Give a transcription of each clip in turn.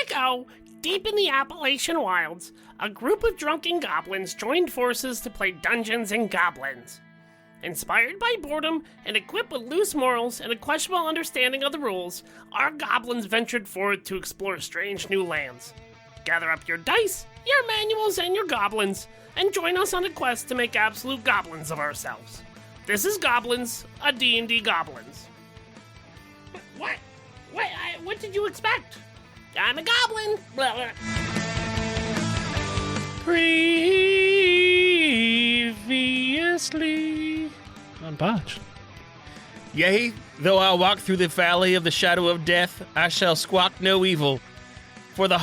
ago, deep in the Appalachian wilds, a group of drunken goblins joined forces to play Dungeons and Goblins. Inspired by boredom and equipped with loose morals and a questionable understanding of the rules, our goblins ventured forth to explore strange new lands. Gather up your dice, your manuals, and your goblins, and join us on a quest to make absolute goblins of ourselves. This is Goblins, a D&D Goblins. What? What did you expect? I'm a goblin. Blah, blah. Previously on Botched. Yea, though I walk through the valley of the shadow of death, I shall squawk no evil. For the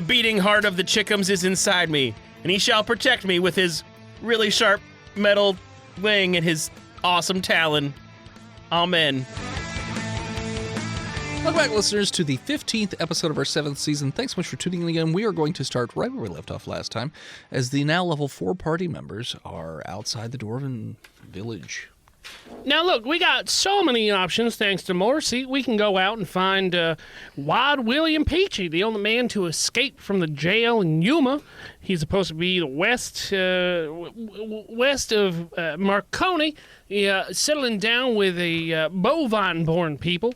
beating heart of the Chickums is inside me, and he shall protect me with his really sharp metal wing and his awesome talon. Amen. Welcome back, listeners, to the 15th episode of our 7th season. Thanks so much for tuning in again. We are going to start right where we left off last time, as the now level 4 party members are outside the Dwarven village. Now, look, we got so many options thanks to Morrissey. We can go out and find Wild William Peachy, the only man to escape from the jail in Yuma. He's supposed to be the west of Marconi, settling down with a Bovine-born people.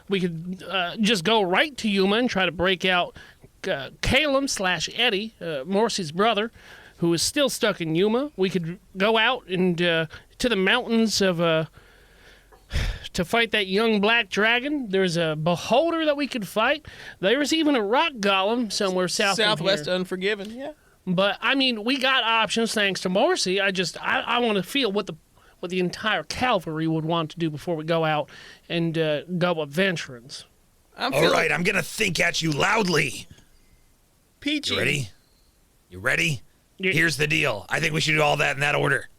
We could just go right to Yuma and try to break out Calum/Eddie, Morrissey's brother, who is still stuck in Yuma. We could go out and to the mountains of to fight that young black dragon. There's a beholder that we could fight. There's even a rock golem somewhere Southwest Unforgiven, yeah. But I mean, we got options thanks to Morrissey. I want to feel what the entire cavalry would want to do before we go out and go adventurings. All right, I'm gonna think at you loudly. Peachy. You ready? Yeah. Here's the deal. I think we should do all that in that order.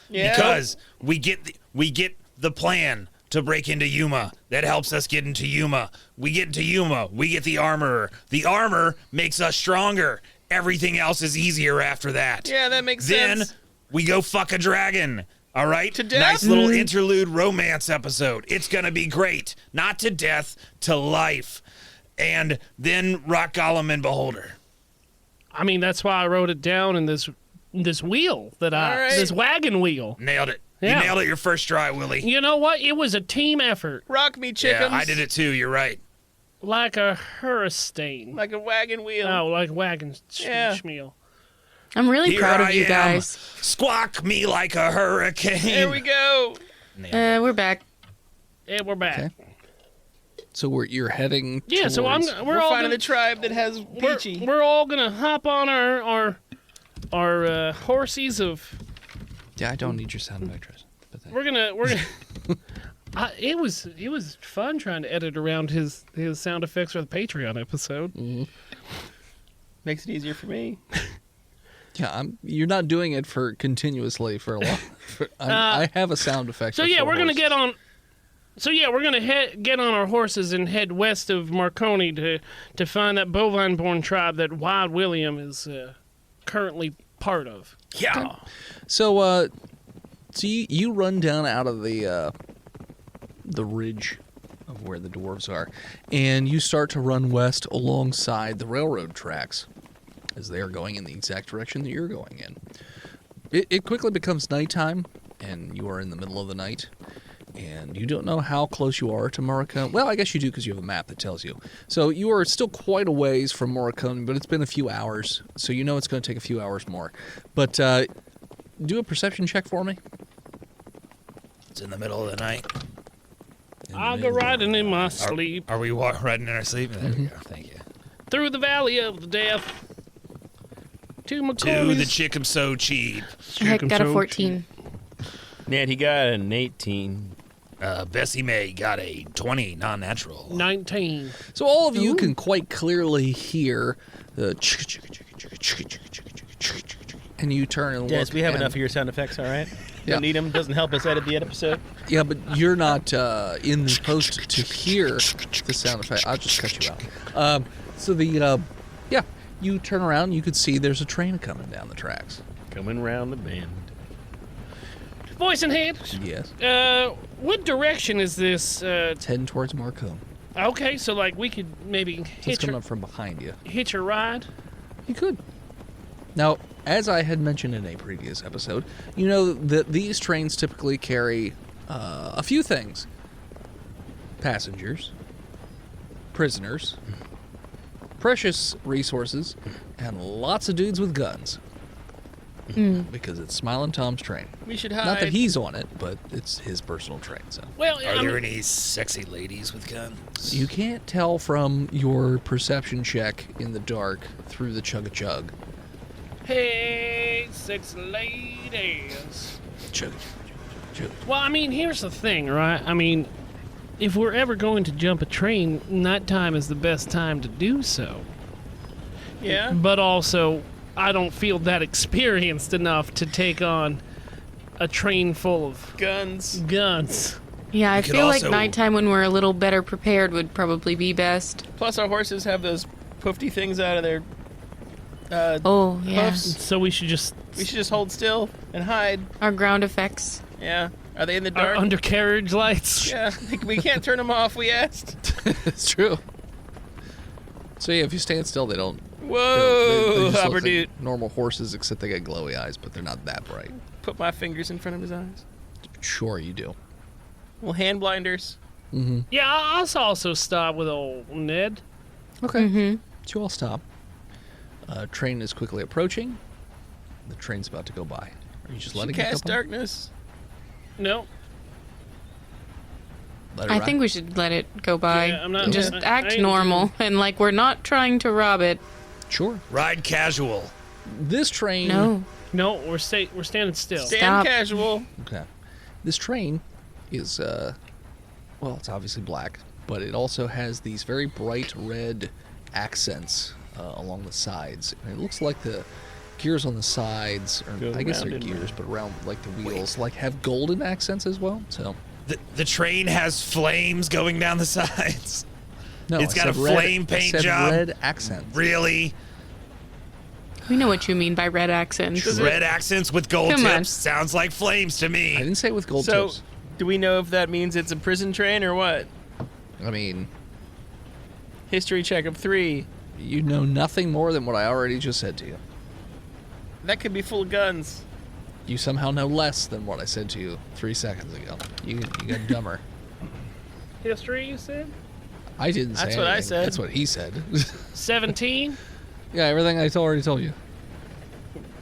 Yeah. Because we get the plan to break into Yuma. That helps us get into Yuma. We get into Yuma. We get the armorer. The armor makes us stronger. Everything else is easier after that. Yeah, that makes then sense. We go fuck a dragon. All right? To death? Nice little interlude romance episode. It's going to be great. Not to death, to life. And then Rock Golem and Beholder. I mean, that's why I wrote it down in this wheel this wagon wheel. Nailed it. Yeah. You nailed it your first try, Willie. You know what? It was a team effort. Rock me, Chickums. Yeah, I did it too. You're right. Like a hurricane. Like a wagon wheel. Oh, like wagon Yeah. schmeal. I'm really Here proud of I you am. guys. Squawk me like a hurricane. There we go. We're back. Yeah, we're back. Okay. So you're heading Yeah, so towards... we're all finding gonna, the tribe that has Peachy. we're all gonna hop on our horsies of. Yeah, I don't need your sound effect, Tristan. We're gonna. It was fun trying to edit around his sound effects for the Patreon episode. Mm-hmm. Makes it easier for me. Yeah, you're not doing it for continuously for a while. I have a sound effect. So yeah, we're gonna get on. So yeah, we're gonna get on our horses and head west of Marconi to find that bovine-born tribe that Wild William is currently part of. Yeah. Okay. So you run down out of the ridge of where the dwarves are, and you start to run west alongside the railroad tracks, as they are going in the exact direction that you're going in. It quickly becomes nighttime, and you are in the middle of the night, and you don't know how close you are to Morricone. Well, I guess you do because you have a map that tells you. So you are still quite a ways from Morricone, but it's been a few hours, so you know it's going to take a few hours more. But do a perception check for me. It's in the middle of the night. I'll go riding in my sleep Are we riding in our sleep? There we go. Thank you. through the valley of the death to To Macaulay's. the chicken so cheap. I got a 14. Ned, he got an 18. Bessie May got a 20 non-natural. 19. So all of you can quite clearly hear the and you turn and look. Yes, we have and- enough of your sound effects, all right? Yeah. Don't need them. Doesn't help us edit the episode. Yeah, but you're not in the post to hear the sound effect. I'll just cut you out. So you turn around, you could see there's a train coming down the tracks. Coming round the bend. Voice in hand. Yes. What direction is this? It's heading towards Marcone. Okay, so like we could maybe It's coming up from behind you. hitch a ride. You could. Now, as I had mentioned in a previous episode, you know that these trains typically carry a few things. Passengers, prisoners, precious resources, and lots of dudes with guns. Because it's Smiling Tom's train. We should hide. Not that he's on it, but it's his personal train, so. Well, Are I there mean, any sexy ladies with guns? You can't tell from your perception check in the dark through the chug-a-chug. hey, 6 ladies. Chug. Well, I mean, here's the thing, right? I mean, if we're ever going to jump a train, nighttime is the best time to do so. Yeah. But also, I don't feel that experienced enough to take on a train full of Guns. guns. Yeah, I could feel like also- nighttime when we're a little better prepared would probably be best. Plus, our horses have those poofy things out of their Oh, yeah. hoofs. So we should just We should just hold still and hide. Our ground effects. Yeah. Are they in the our dark? undercarriage lights. Yeah. We can't turn them off. We asked. It's true. So yeah, if you stand still, they don't. Whoa, they just look Hopper dude. like normal horses, except they got glowy eyes, but they're not that bright. Put my fingers in front of his eyes. Sure, you do. Well, hand blinders. Yeah, I'll also stop with old Ned. Okay. So you all stop. Train is quickly approaching. The train's about to go by. Are you just letting it go Cast by? darkness. No. Let it I ride? think we should let it go by. Yeah, I'm not- and just I act ain't normal and like we're not trying to rob it. Sure. Ride casual. This train. No. No, we're standing still. Stand Stop. casual. Okay. This train is, well, it's obviously black, but it also has these very bright red accents along the sides. And it looks like the gears on the sides, or Go I guess round they're and gears, round. but around like the wheels, like have golden accents as well. So The train has flames going down the sides. no, It's I got said a red- flame paint I said job. red accents. Really? We know what you mean by red accents. Red accents with gold Come on. tips sounds like flames to I me. didn't say with gold So, tips. do we know if that means it's a prison train or what? I mean, History check of 3. you know nothing more than what I already just said to you. That could be full of guns. You somehow know less than what I said to you 3 seconds ago. You got dumber. History, you said? I didn't say That's what I anything. said. That's what he said. 17? Yeah, everything I already told you.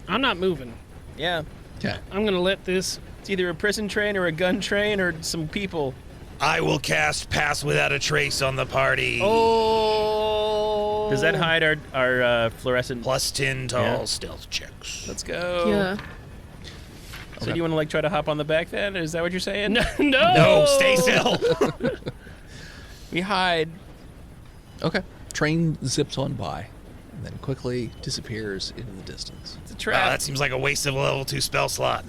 I'm not moving. Yeah. Okay. I'm going to let this... It's either a prison train or a gun train or some people. I will cast Pass Without a Trace on the party. Oh! Does that hide our fluorescent? Plus 10 to all Yeah. stealth checks. Let's go. Yeah. So do you want to like try to hop on the back then? Is that what you're saying? No! No, stay still. We hide. Okay. Train zips on by and then quickly disappears into the distance. It's a Wow, trap. that seems like a waste of a level 2 spell slot.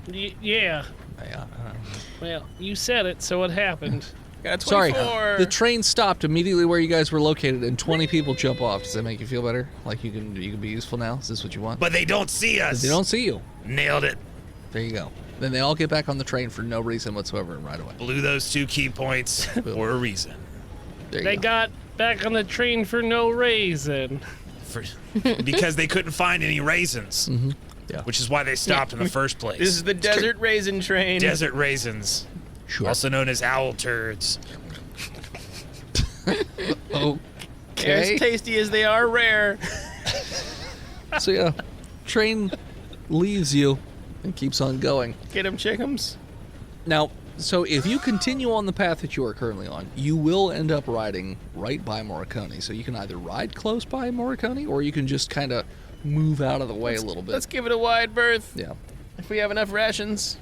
Yeah. Yeah. Well, you said it, so it happened. Got a Sorry. 24. The train stopped immediately where you guys were located and 20 people jump off. Does that make you feel better? Like you can be useful now? Is this what you want? But they don't see us. They don't see you. Nailed it. There you go. Then they all get back on the train for no reason whatsoever and right away. Blew those 2 key points for a reason. There you They go. got back on the train for no reason. Because they couldn't find any raisins. Yeah. Which is why they stopped in the first place. This is the desert raisin train. Desert raisins, Sure. also known as owl turds. They're Okay. as tasty as they are rare. So yeah, train leaves you and keeps on going. Get 'em, chickums. Now, so if you continue on the path that you are currently on, you will end up riding right by Morricone. So you can either ride close by Morricone or you can just kind of move out of the way a little bit. Let's give it a wide berth. Yeah. If we have enough rations.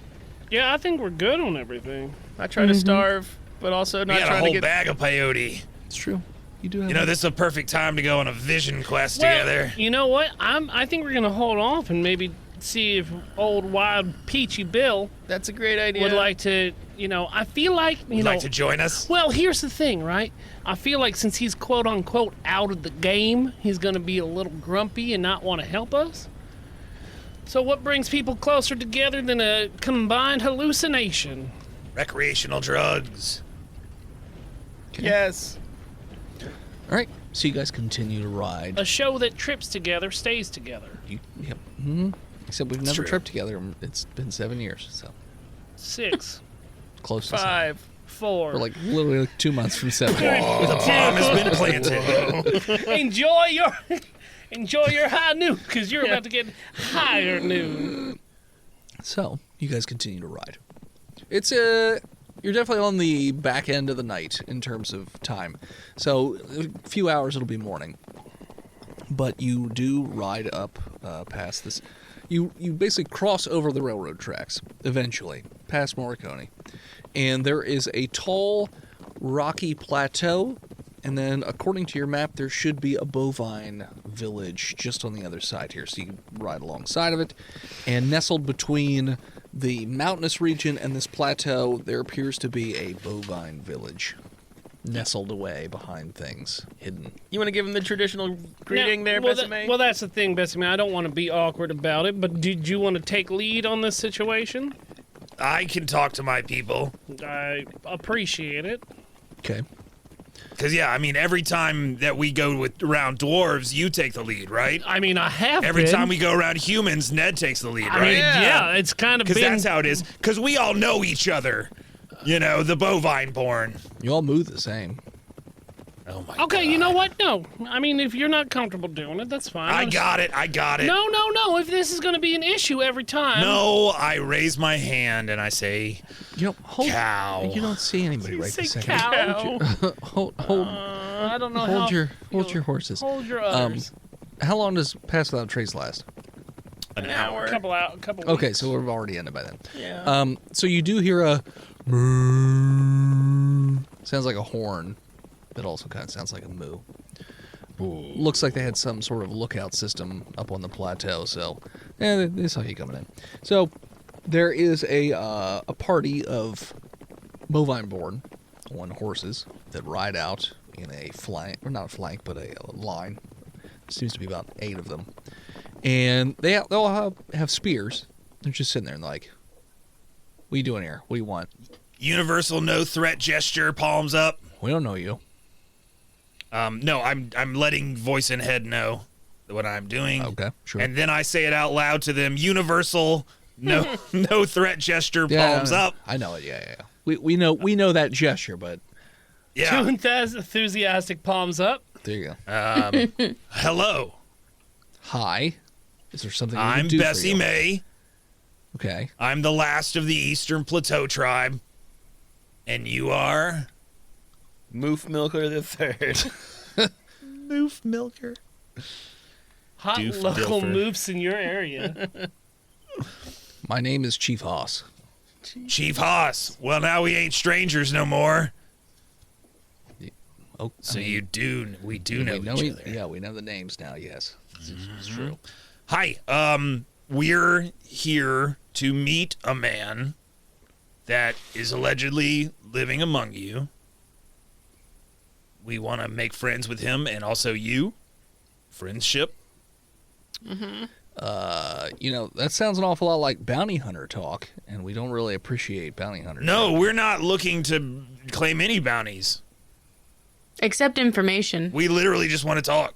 Yeah, I think we're good on everything. Not trying to starve, but also We not got a trying to whole get. bag of peyote. It's true. You do have You know, this is a perfect time to go on a vision quest Well, together. you know what? I think we're gonna hold off and maybe see if old wild Peachy Bill That's a great idea. would like to. I feel like Would like to join us? Well, here's the thing, right? I feel like since he's quote unquote out of the game, he's gonna be a little grumpy and not want to help us. So what brings people closer together than a combined hallucination? Recreational drugs. Yes. All right, so you guys continue to ride. A show that trips together stays together. Yep. Except we've never true. tripped together. It's been 7 years, so 6, close to 5. 4. We're like literally 2 months from 7. The bomb has been planted. Enjoy your high noon, because you're about to get higher noon. So you guys continue to ride. It's you're definitely on the back end of the night in terms of time. So a few hours it'll be morning. But you do ride up past this. You basically cross over the railroad tracks eventually past Morricone, and there is a tall, rocky plateau. And then, according to your map, there should be a bovine village just on the other side here. So you can ride alongside of it. And nestled between the mountainous region and this plateau, there appears to be a bovine village. Nestled away behind things, hidden. You want to give him the traditional greeting there, well, Besame? well, that's the thing, Besame. I don't want to be awkward about it, but did you want to take lead on this situation? I can talk to my people. I appreciate it. Okay. Because, yeah, I mean, every time that we go around dwarves, you take the lead, right? I mean, I have Every been. time we go around humans, Ned takes the lead, I right? mean, yeah, it's kind of Because been... that's how it is. Because we all know each other. You know, the bovine born. You all move the same. Oh, my Okay, God. you know what? No. I mean, if you're not comfortable doing it, that's fine. I got it. No. If this is going to be an issue every time... No, I raise my hand and I say, You know, cow. You don't see anybody You right say this second. cow. Hold I don't know how... hold your horses. Hold your udders. How long does Pass Without Trace last? An hour. couple weeks. Okay, so we've already ended by then. Yeah. So you do hear a moo. Sounds like a horn, but also kind of sounds like a moo. Looks like they had some sort of lookout system up on the plateau, so they saw you coming in. So there is a party of bovine-born on horses that ride out in a flank, or not a flank, but a line. Seems to be about 8 of them, and they'll have spears. They're just sitting there and like, "What are you doing here? What do you want? Universal no threat gesture, palms up. We don't know you." No, I'm letting voice and head know what I'm doing. Okay, sure. And then I say it out loud to them. Universal no no threat gesture, palms up. I know it. Yeah. We know that gesture, but Yeah. Two enthusiastic palms up. there you go. Hello. Hi. Is there something we I'm can do Bessie for you? May. Okay. I'm the last of the Eastern Plateau tribe. And you are? Moof Milker the Third. Moof Milker. Hot Doof local Dilfer. moofs in your area. My name is Chief Haas. Chief Haas. Well, now we ain't strangers no more. Oh, So we do know each other. Yeah, we know the names now. Yes, it's true. Hi. We're here to meet a man that is allegedly living among you. We want to make friends with him and also you. Friendship. That sounds an awful lot like bounty hunter talk, and we don't really appreciate bounty hunter. No, talk. we're not looking to claim any bounties. Accept information. We literally just want to talk.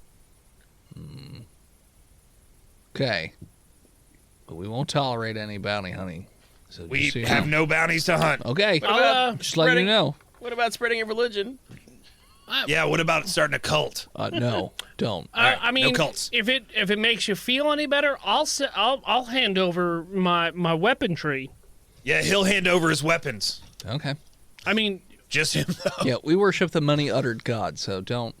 Okay. But we won't tolerate any bounty hunting. So We just so you have know. no bounties to hunt. Okay. about Just letting you spreading- know. What about spreading a religion? Yeah, what about starting a cult? No, don't. right, I mean, no cults. if it makes you feel any better, I'll hand over my weaponry. Yeah, he'll hand over his weapons. Okay. I mean, Just him, though. Yeah, we worship the money-uttered God, so don't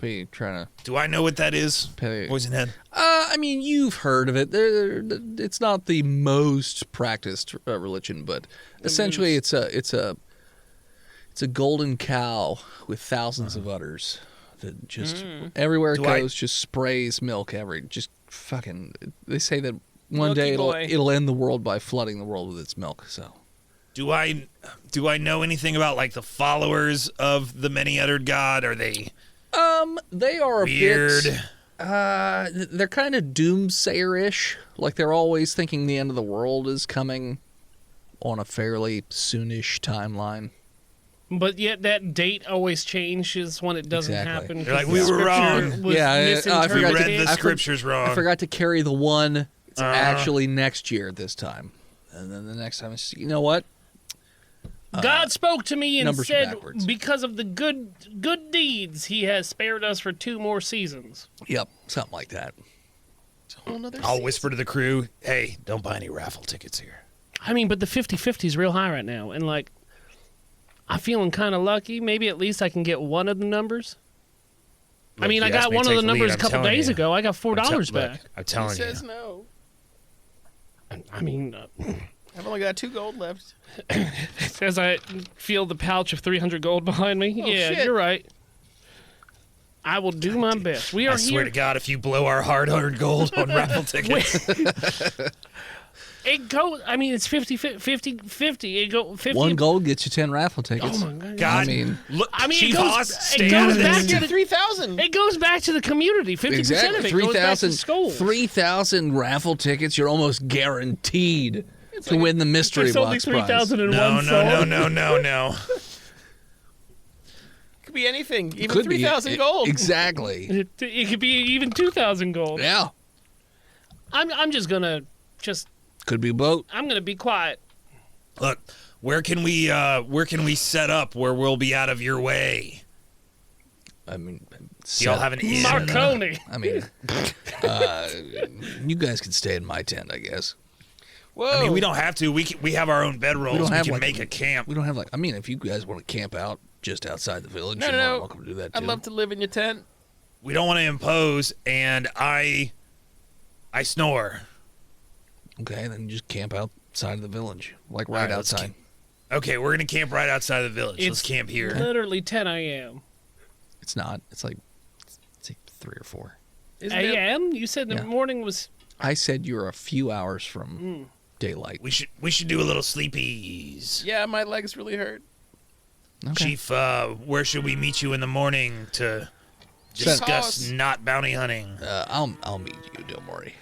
be trying to Do I know what that is? pay. Poison head. I mean, you've heard of it. It's not the most practiced religion, but essentially, it's a golden cow with thousands of udders that just everywhere it Do I- goes, just sprays milk just fucking. They say that one Milky day boy. it'll end the world by flooding the world with its milk. So Do I know anything about like the followers of the many-uttered God? Are they they are a weird? bit. They're kind of doomsayer-ish. Like they're always thinking the end of the world is coming on a fairly soonish timeline. But yet that date always changes when it doesn't Exactly. happen. They're like, 'cause we the were scripture wrong. was Yeah, I misinterpreted. We forgot to- read the scriptures wrong. I forgot to carry the one. It's actually next year this time. And then the next time, it's, you know what? God spoke to me and numbers are said, backwards. because of the good deeds, he has spared us for 2 more seasons. Yep, something like that. I'll whisper to the crew, hey, don't buy any raffle tickets here. I mean, but the 50-50 is real high right now. And, like, I'm feeling kind of lucky. Maybe at least I can get one of the numbers. I mean, I got one of the numbers a couple days ago. I got $4 back. I'm telling you. Says no. I mean, I've only got 2 gold left. as I feel the pouch of 300 gold behind me. Yeah, shit. you're right. I will do my best. We are I swear here. to God, if you blow our hard-earned gold on raffle tickets. It goes. I mean, it's 50-50. It go 50. 1 gold gets you 10 raffle tickets. Oh my God. God, I mean, look, I mean, Chief it goes, Haas, it stay goes out of back this. to the 3,000. It goes back to the community. 50% exactly. of it goes back to 3,000 schools. 3,000 raffle tickets. You're almost guaranteed to win the mystery There's only box prize. 3,001 souls. No. Could be anything. Even Could be 3,000 gold. Exactly. It could be even 2,000 gold. Yeah. I'm just gonna Could be a boat. I'm gonna be quiet. Look, where can we set up where we'll be out of your way? I mean, Do y'all have an inn? Marconi. I mean, you guys can stay in my tent, I guess. Whoa. I mean, we don't have to. We have our own bedrolls. We can like, make a camp. We don't have I mean, if you guys want to camp out just outside the village, No, you're no, more than no. welcome to do that too. I'd love to live in your tent. We don't want to impose, and I snore. Okay, then you just camp outside of the village, like right let's outside. Okay, we're gonna camp right outside the village. Let's camp here. Literally 10 a.m. It's not. It's like 3 or 4. Isn't it? A.m. You said the Yeah. morning was. I said you're a few hours from daylight. We should do a little sleepies. Yeah, my legs really hurt. Okay. Chief, where should we meet you in the morning to discuss Haas. not bounty hunting? I'll meet you. Don't worry.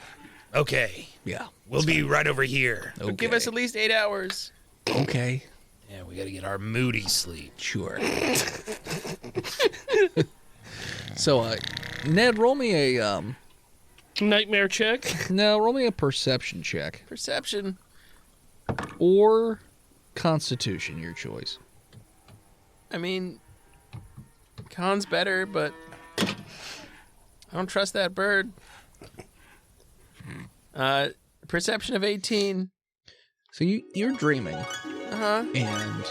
Okay, Yeah. we'll be right over here. Okay. Give us at least 8 hours. Okay. Yeah, we gotta get our moody sleep. Sure. So, Ned, roll me a Nightmare check. roll me a perception check Perception. or Constitution, your choice. I mean, Con's better, but I don't trust that bird. Perception of 18. So you're dreaming, Uh-huh. and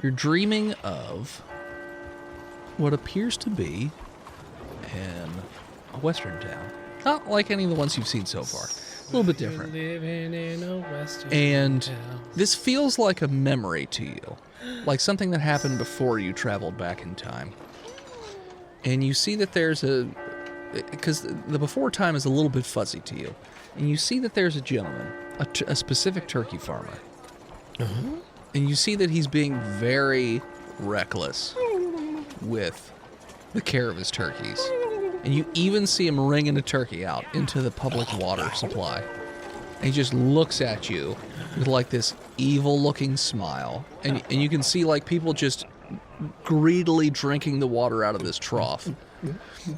you're dreaming of what appears to be a western town. Not like any of the ones you've seen so far. A little bit different. Living in a western And town. this feels like a memory to you, like something that happened before you traveled back in time. And you see that there's because the before time is a little bit fuzzy to you, and you see that there's a gentleman, a specific turkey farmer, and you see that he's being very reckless with the care of his turkeys. And you even see him wringing a turkey out into the public water supply. And he just looks at you with like this evil-looking smile. And you can see like people just greedily drinking the water out of this trough.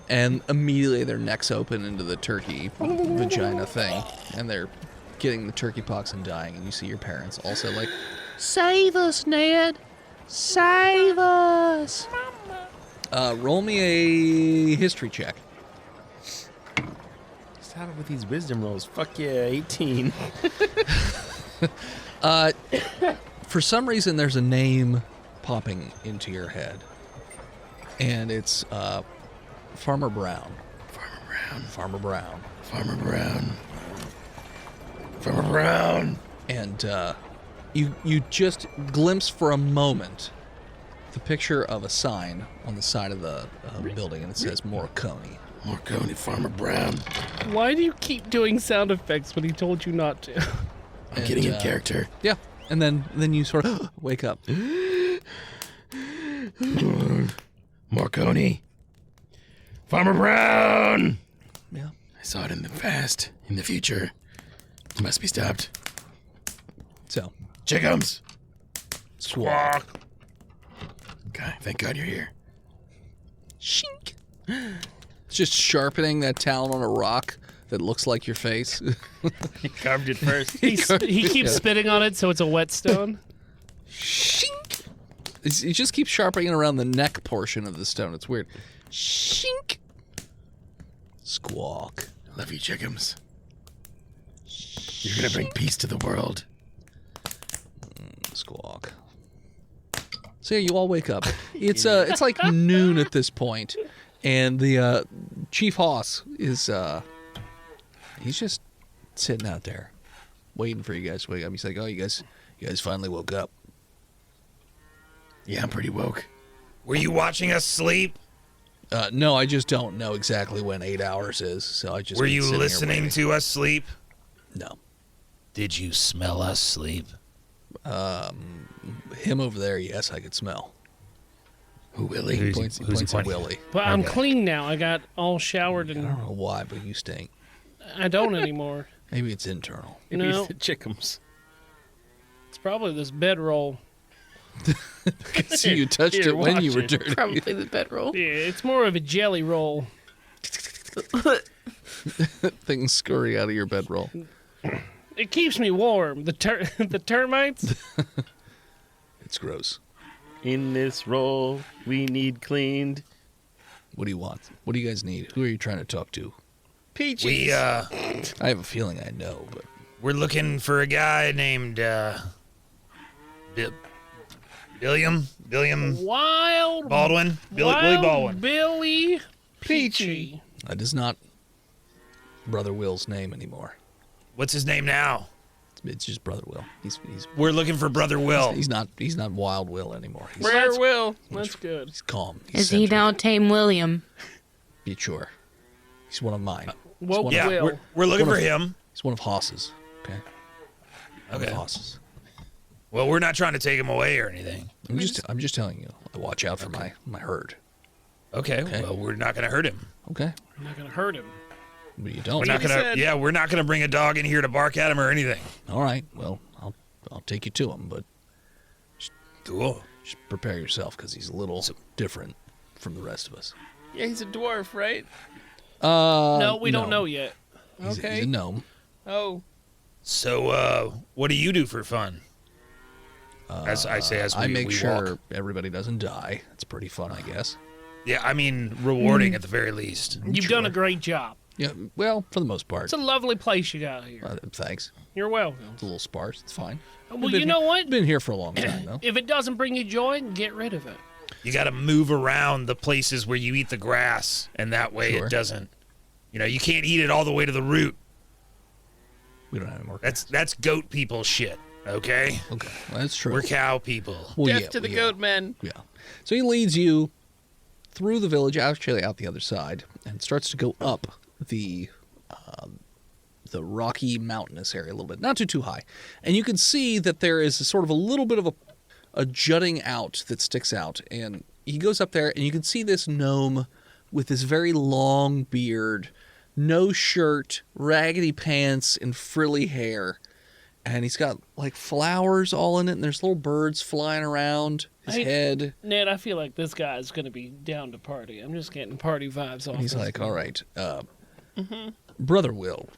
And immediately their necks open into the turkey vagina thing. And they're getting the turkey pox and dying. And you see your parents also like, "Save us, Ned! Save us!" Roll me a history check. Stop it with these wisdom rolls. Fuck yeah, 18. For some reason, there's a name popping into your head. And it's Farmer Brown. Farmer Brown. Farmer Brown. Farmer Brown. And you just glimpse for a moment the picture of a sign on the side of the building, and it says Morcone. Marconi, Farmer Brown. Why do you keep doing sound effects when he told you not to? I'm getting in character. Yeah, and then you sort of wake up. Marconi. Farmer Brown. Yeah. I saw it in the past, in the future. It must be stopped. So, Chickums. squawk. Thank God you're here. Shink. It's just sharpening that talon on a rock that looks like your face. He carved it first. He keeps spitting on it so it's a whetstone. Shink. He just keeps sharpening it around the neck portion of the stone. It's weird. Shink. Squawk. Love you, chickums. You're gonna bring peace to the world. Squawk. So yeah, you all wake up. It's like noon at this point, and the Chief Hoss is he's just sitting out there, waiting for you guys to wake up. He's like, "Oh, you guys finally woke up." Yeah, I'm pretty woke. Were you watching us sleep? No, I just don't know exactly when 8 hours is, so I just. Were been you sitting here listening waiting. to us sleep? No. Did you smell us sleep? Him over there, yes, I could smell. Who, Willie? He points at pointing? Willie. But I'm clean now. I got all showered I and don't know why, but you stink. I don't anymore. Maybe it's internal. Maybe No. it's the chickums. It's probably this bedroll. See, you touched Here, it when you watch were it. dirty. Probably the bedroll. Yeah, it's more of a jelly roll. Things scurry out of your bedroll. It keeps me warm. The termites. It's gross. In this roll, we need cleaned. What do you want? What do you guys need? Who are you trying to talk to? Peaches. We I have a feeling I know, but we're looking for a guy named Billiam Wild Baldwin. Billy Wild Baldwin. Billy Peachy. that is not Brother Will's name anymore. What's his name now? It's just Brother Will. He's We're looking for Brother Will. he's not Wild Will anymore. He's, Rare Will. That's good. he's calm. He's Is he centered. now Tame William? Be sure. He's one of mine. Woke Yeah, Will. we're looking One for of- him. He's one of Hoss's. Okay. One Okay. of Hoss's. Well, we're not trying to take him away or anything. I'm just telling you. I watch out for my herd. Okay. Okay. Well, we're not going to hurt him. Okay. I'm not gonna hurt him. But you don't. We're not going to. Yeah, we're not going to bring a dog in here to bark at him or anything. All right. Well, I'll take you to him, but Cool. just prepare yourself because he's a little different from the rest of us. Yeah, he's a dwarf, right? No, we don't know yet. He's Okay. a gnome. Oh. So, what do you do for fun? As I make we sure walk. everybody doesn't die. It's pretty fun, I guess. Yeah, I mean, rewarding at the very least. You've done a great job. Yeah. Well, for the most part. It's a lovely place you got here. Thanks. You're welcome. It's a little sparse. It's fine. Well, you know what? Been here for a long time, though. If it doesn't bring you joy, get rid of it. You got to move around the places where you eat the grass, and that way Sure. it doesn't. You know, you can't eat it all the way to the root. We don't have any more. That's goat people shit. Okay, Okay. Well, that's true. we're cow people. Well, Death yeah, to the yeah. goat men. Yeah. So he leads you through the village, actually out the other side, and starts to go up the rocky mountainous area a little bit, not too high. And you can see that there is sort of a little bit of a jutting out that sticks out. And he goes up there, and you can see this gnome with this very long beard, no shirt, raggedy pants, and frilly hair. And he's got like flowers all in it, and there's little birds flying around his Hey, head. Ned, I feel like this guy's gonna be down to party. I'm just getting party vibes off. And he's this like, guy. all right, Brother Will,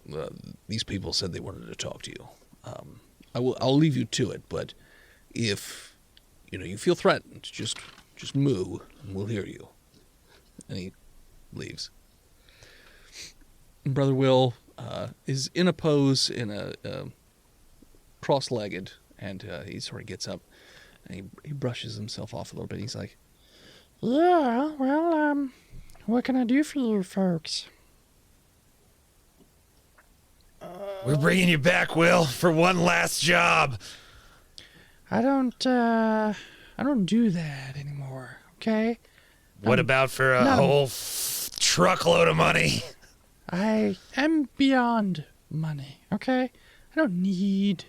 these people said they wanted to talk to you. I'll leave you to it, but if you feel threatened, just moo, and we'll hear you. And he leaves. And Brother Will is in a pose in a cross-legged, and he sort of gets up and he brushes himself off a little bit. He's like, Yeah, well, what can I do for you folks? We're bringing you back, Will, for one last job. I don't do that anymore, okay? What about for a no. whole truckload of money? I am beyond money, okay? I don't need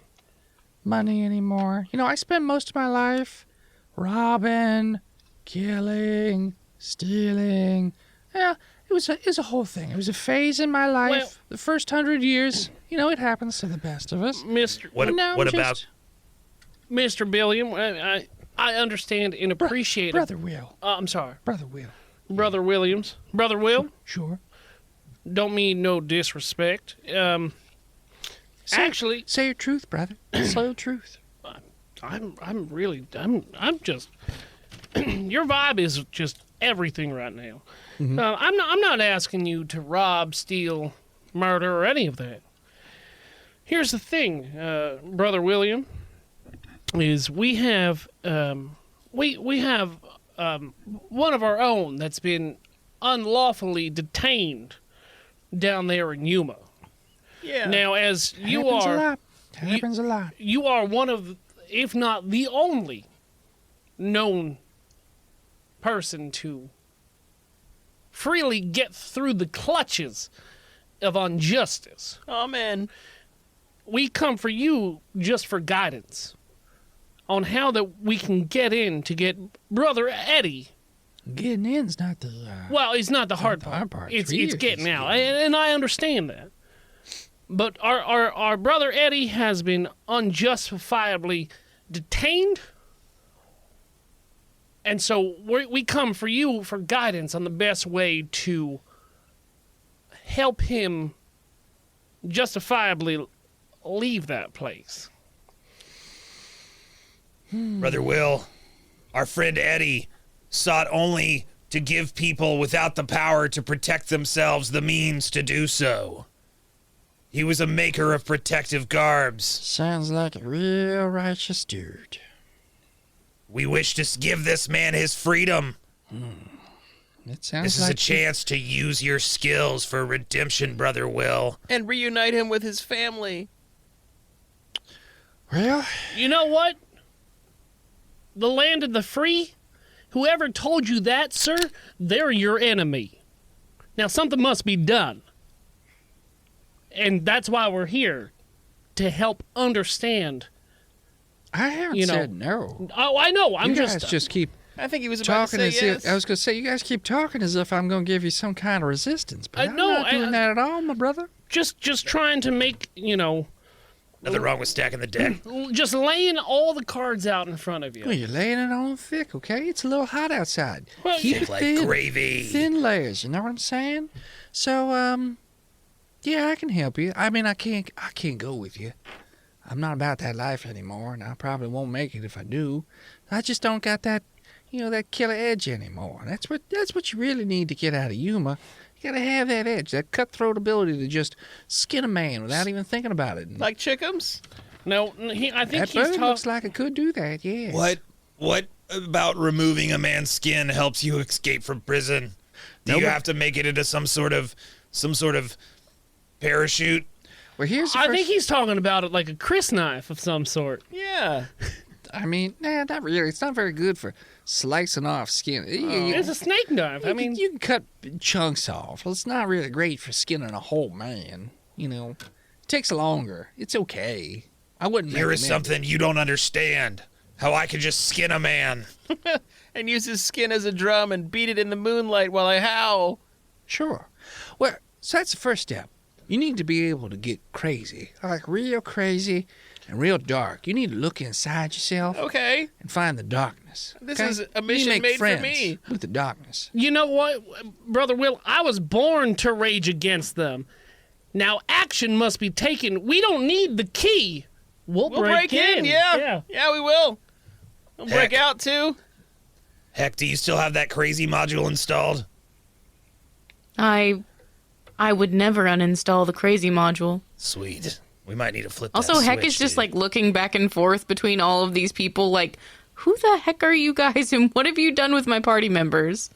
money anymore. I spent most of my life robbing, killing, stealing. Yeah, it was a whole thing. It was a phase in my life. Well- The first 100 years, it happens to the best of us. Mr. What And now what I'm about just- Mr. Billiam, I understand and appreciate Brother Will. I'm sorry. Brother Will. Brother Williams. Brother Will, Sure. don't mean no disrespect. Actually, Say your truth, brother. Say your truth. I'm just your vibe is just everything right now. I'm not asking you to rob, steal, murder, or any of that. Here's the thing, Brother William, is we have one of our own that's been unlawfully detained down there in Yuma. Yeah. Now, as you Happens a are, lot. Happens a lot. you are one of, if not the only, known person to freely get through the clutches of injustice. Oh, man. We come for you just for guidance on how that we can get in to get Brother Eddie. Getting in's not the. Well, it's not the hard the hard part. part. It's It's getting out, getting and I understand that. But our brother Eddie has been unjustifiably detained, and so we come for you for guidance on the best way to help him justifiably leave that place. Brother Will, our friend Eddie sought only to give people without the power to protect themselves the means to do so. He was a maker of protective garbs. Sounds like a real righteous dude. We wish to give this man his freedom. It sounds This is like a chance to use your skills for redemption, Brother Will. And reunite him with his family. Well, You know what? The land of the free? Whoever told you that, sir, they're your enemy. Now, something must be done. And that's why we're here, to help understand. I haven't You know, said no. Oh, I know. I'm You guys just. just keep I think he was about talking to as say yes. if I was going to say you guys keep talking as if I'm going to give you some kind of resistance, but I'm no, not doing that at all, my brother. just trying to make, Nothing wrong with stacking the deck. just laying all the cards out in front of Well, you. you're laying it on thick, okay? It's a little hot outside. Well, Keep yeah. it Like thin. gravy. Thin layers, you know what I'm saying? So, yeah, I can help you. I mean, I can't go with you. I'm not about that life anymore, and I probably won't make it if I do. I just don't got that, that killer edge anymore. That's what you really need to get out of Yuma. You gotta have that edge, that cutthroat ability to just skin a man without even thinking about it. Like Chickums? No, I think That he's bird looks talking. like it could do that, yes. What about removing a man's skin helps you escape from prison? Do you have to make it into some sort of parachute? Well, here's the I first... think he's talking about it like a Chris knife of some sort. Yeah. I mean, not really. It's not very good for slicing off skin. It's a snake knife. I mean, you can cut chunks off. Well, it's not really great for skinning a whole man. It takes longer. It's okay. I wouldn't. Here is recommend something you don't understand. How I could just skin a man. And use his skin as a drum and beat it in the moonlight while I howl. it. Sure. Well, so that's the first step. You need to be able to get crazy, like real crazy and real dark. You need to look inside yourself Okay. and find the darkness. This okay? is a You mission make made for friends me. with the darkness. you know what, Brother Will? I was born to rage against them. Now action must be taken. We don't need the key. We'll break in. Yeah, we will. We'll break Heck. out too. Heck, do you still have that crazy module installed? I would never uninstall the crazy module. Sweet. We might need to flip that Also, Heck is switch, just dude. like looking back and forth between all of these people like, who the heck are you guys and what have you done with my party members?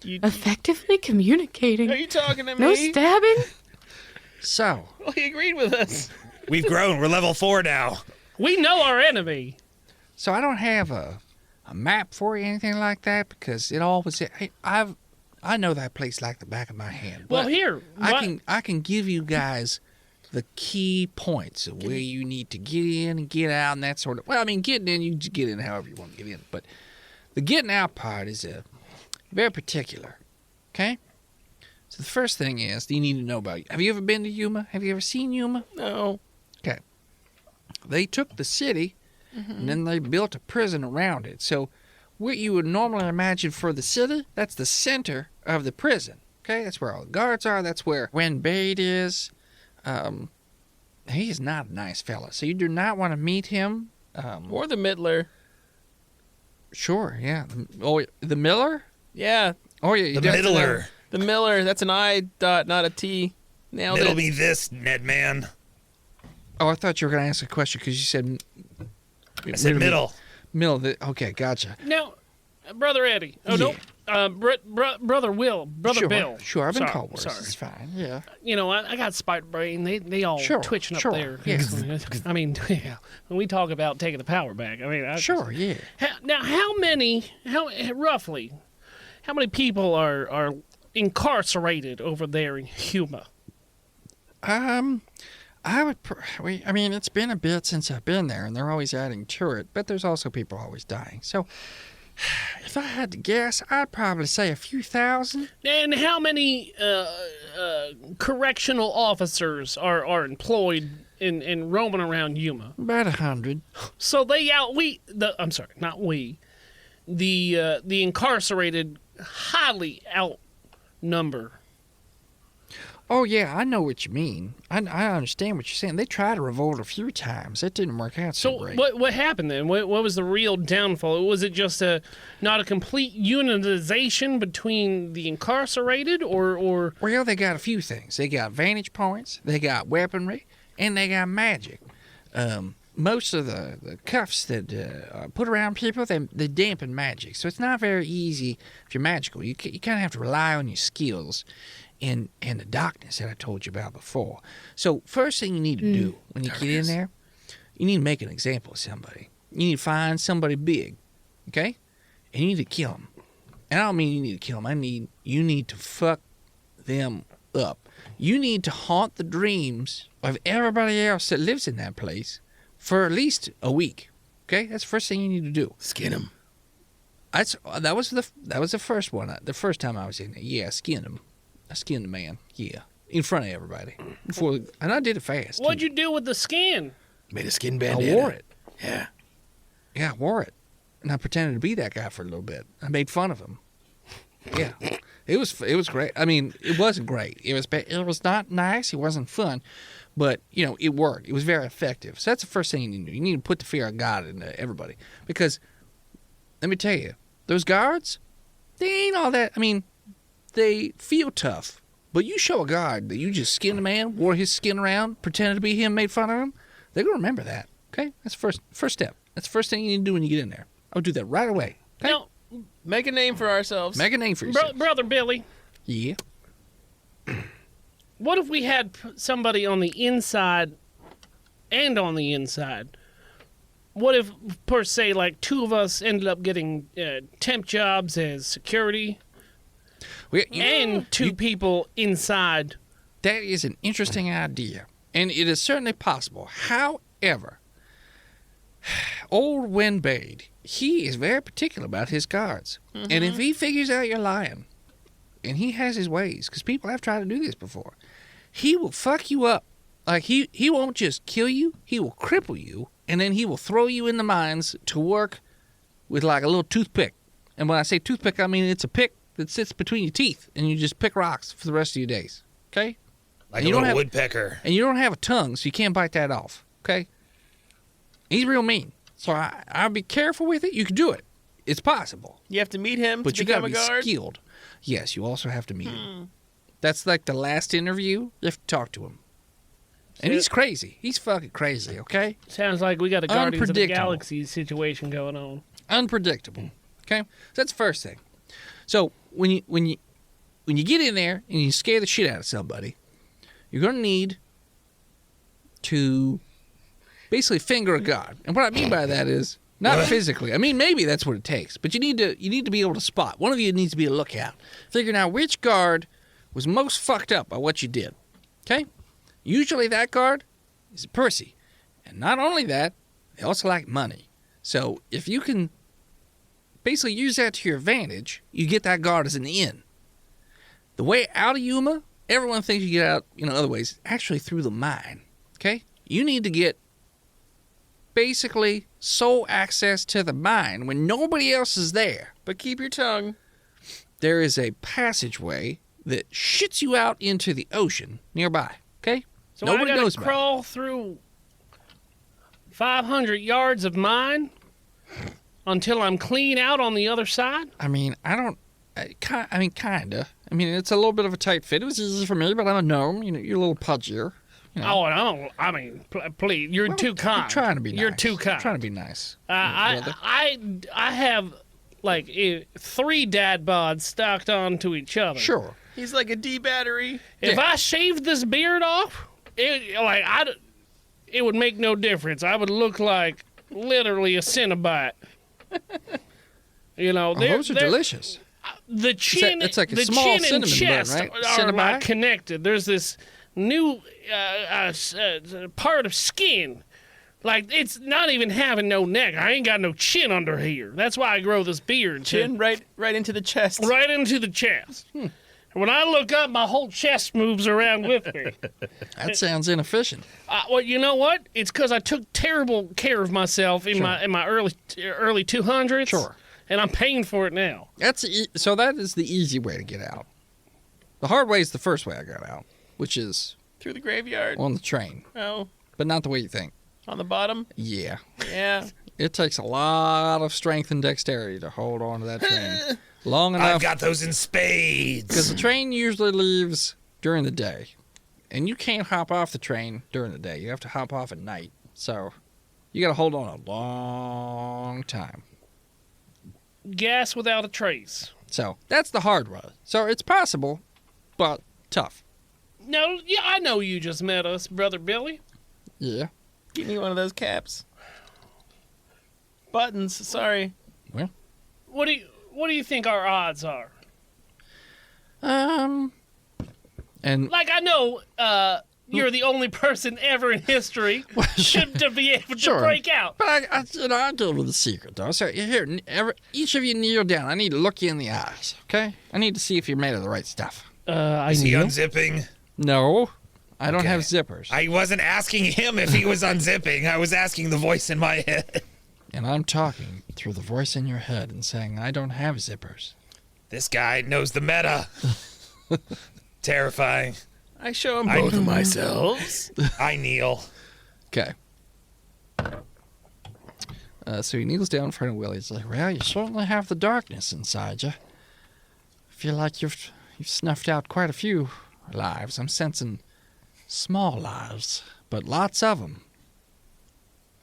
Effectively communicating. Are you talking to me? No stabbing? So, Well, he agreed with us. We've grown. We're level 4 now. We know our enemy. I don't have a map for you, anything like that, because it all was. I know that place like the back of my hand. Well, but here, I can give you guys the key points of where you need to get in and get out and that sort of. Well, I mean, getting in, you can just get in however you want to get in, but the getting out part is very particular. Okay. So the first thing is you need to know about. Have you ever been to Yuma? Have you ever seen Yuma? No. Okay. They took the city and then they built a prison around it. So what you would normally imagine for the city, that's the center of the prison. Okay, that's where all the guards are. That's where Windbade is. He is not a nice fella, so you do not want to meet him. Or the Middler. Sure, yeah. Oh, the Miller? Yeah, Oh, yeah. You The definitely- middler. the Miller. That's an I dot, not a T. Nailed Middle it. me this, Ned man. Oh, I thought you were going to ask a question because you said... I said middle. Okay, gotcha. Now, Brother Eddie. Oh, Yeah. no. Brother Will. Brother Sure, Bill. Sure, I've been Sorry, called worse. Sorry. It's fine, yeah. You know, I got spite brain. They all Sure, twitching sure, up there. yes. I mean, yeah. When we talk about taking the power back, I mean, Sure, yeah. Now, how many people are incarcerated over there in Huma? I mean, it's been a bit since I've been there, and they're always adding to it, but there's also people always dying. So, if I had to guess, I'd probably say a few thousand. And how many correctional officers are employed in roaming around Yuma? About 100. So they the incarcerated highly outnumber. Oh, yeah, I know what you mean. I understand what you're saying. They tried to revolt a few times. It didn't work out so So great. what happened then? What was the real downfall? Was it just not a complete unitization between the incarcerated, or Well, they got a few things. They got vantage points, they got weaponry, and they got magic. Most of the cuffs that are put around people, they dampen magic. So it's not very easy if you're magical. You kind of have to rely on your skills and the darkness that I told you about before. So first thing you need to do when you get in there, you need to make an example of somebody. You need to find somebody big, okay? And you need to kill them. And I don't mean you need to kill them. I mean you need to fuck them up. You need to haunt the dreams of everybody else that lives in that place for at least a week. Okay, that's the first thing you need to do. Skin him. That was the first one. The first time I was in there, yeah, I skinned him. I skinned the man, yeah, in front of everybody. And I did it fast. what'd too. you do with the skin? Made a skin I bandana. wore it. Yeah. Yeah, I wore it, and I pretended to be that guy for a little bit. I made fun of him. Yeah, it was great. I mean, it wasn't great. It was not nice. It wasn't fun, but it worked. It was very effective. So that's the first thing you need to do. You need to put the fear of God into everybody, because let me tell you, those guards, they ain't all that. I mean, they feel tough, but you show a guard that you just skinned a man, wore his skin around, pretended to be him, made fun of him, they're gonna remember that. Okay, that's the first step. That's the first thing you need to do when you get in there. I would do that right away. Okay? Now, Make a name for ourselves. Make a name for yourself. Brother Billy, Yeah. what if we had somebody on the inside and on the inside? What if, per se, like two of us ended up getting temp jobs as security, and two people inside? That is an interesting idea, and it is certainly possible. However, old Windbade, he is very particular about his guards. And if he figures out you're lying, and he has his ways, because people have tried to do this before, he will fuck you up. Like, he won't just kill you, he will cripple you, and then he will throw you in the mines to work with, like, a little toothpick. And when I say toothpick, I mean it's a pick that sits between your teeth, and you just pick rocks for the rest of your days. Okay? Like And a you don't little have- woodpecker. And you don't have a tongue, so you can't bite that off. Okay? He's real mean. So I'll be careful with it. You can do it. It's possible. You have to meet him But to you got become to a be guard. skilled. Yes, you also have to meet him. That's like the last interview. You have to talk to him. And he's crazy. He's fucking crazy, okay? Sounds like we got a Guardians of the Unpredictable. Galaxy situation going on. Unpredictable. Okay? So that's the first thing. So when you get in there and you scare the shit out of somebody, you're going to need to basically finger a god. And what I mean by that is not physically. I mean, maybe that's what it takes, but you need to be able to spot. One of you needs to be a lookout, figuring out which guard was most fucked up by what you did. Okay? Usually that guard is Percy. And not only that, they also like money. So if you can basically use that to your advantage, you get that guard as an in. The way out of Yuma, everyone thinks you get out, other ways, actually through the mine. Okay? You need to get basically sole access to the mine when nobody else is there. But keep your tongue. There is a passageway that shits you out into the ocean nearby, okay? So Nobody I gotta knows about it. crawl through 500 yards of mine until I'm clean out on the other side? I mean, kinda. I mean, it's a little bit of a tight fit. It was easy for me, but I'm a gnome. You know, you're a little pudgier. You know. Oh, no. I mean, please, you're too kind. I'm trying to be nice. You're too kind. I'm trying to be nice. I have like 3 dad bods stacked onto each other. Sure. He's like a D battery. If I shaved this beard off, it would make no difference. I would look like literally a Cinnabite. You know, Those are delicious. The chin, it's like a the small chin and cinnamon chest bun, right? are Cinnabite? like connected. There's this new part of skin. Like, it's not even having no neck. I ain't got no chin under here. That's why I grow this beard. Chin right into the chest. Right into the chest. When I look up, my whole chest moves around with me. That sounds inefficient. Well, you know what? It's because I took terrible care of myself in my early 200s. Sure. And I'm paying for it now. So that is the easy way to get out. The hard way is the first way I got out, which is Through the graveyard. on the train, Oh, but not the way you think. on the bottom? Yeah. Yeah. It takes a lot of strength and dexterity to hold on to that train long enough. I've got those in spades. Because the train usually leaves during the day, and you can't hop off the train during the day. You have to hop off at night. So you got to hold on a long time. Gas without a trace. So that's the hard road. So it's possible, but tough. No, yeah, I know you just met us, Brother Billy. Yeah. Give me one of those caps. Buttons, sorry. What do you think our odds are? And Like, I know you're the only person ever in history to be able to Sure. break out. but I'll give you the secret though. So here, each of you kneel down. I need to look you in the eyes. Okay. I need to see if you're made of the right stuff. I Is he knew. unzipping? No, I don't Okay. have zippers. I wasn't asking him if he was unzipping. I was asking the voice in my head. And I'm talking through the voice in your head and saying, I don't have zippers. This guy knows the meta. Terrifying. I show him both of myself. I kneel. Okay. So he kneels down in front of Willie. He's like, well, you certainly have the darkness inside you. I feel like you've snuffed out quite a few lives. I'm sensing small lives, but lots of them.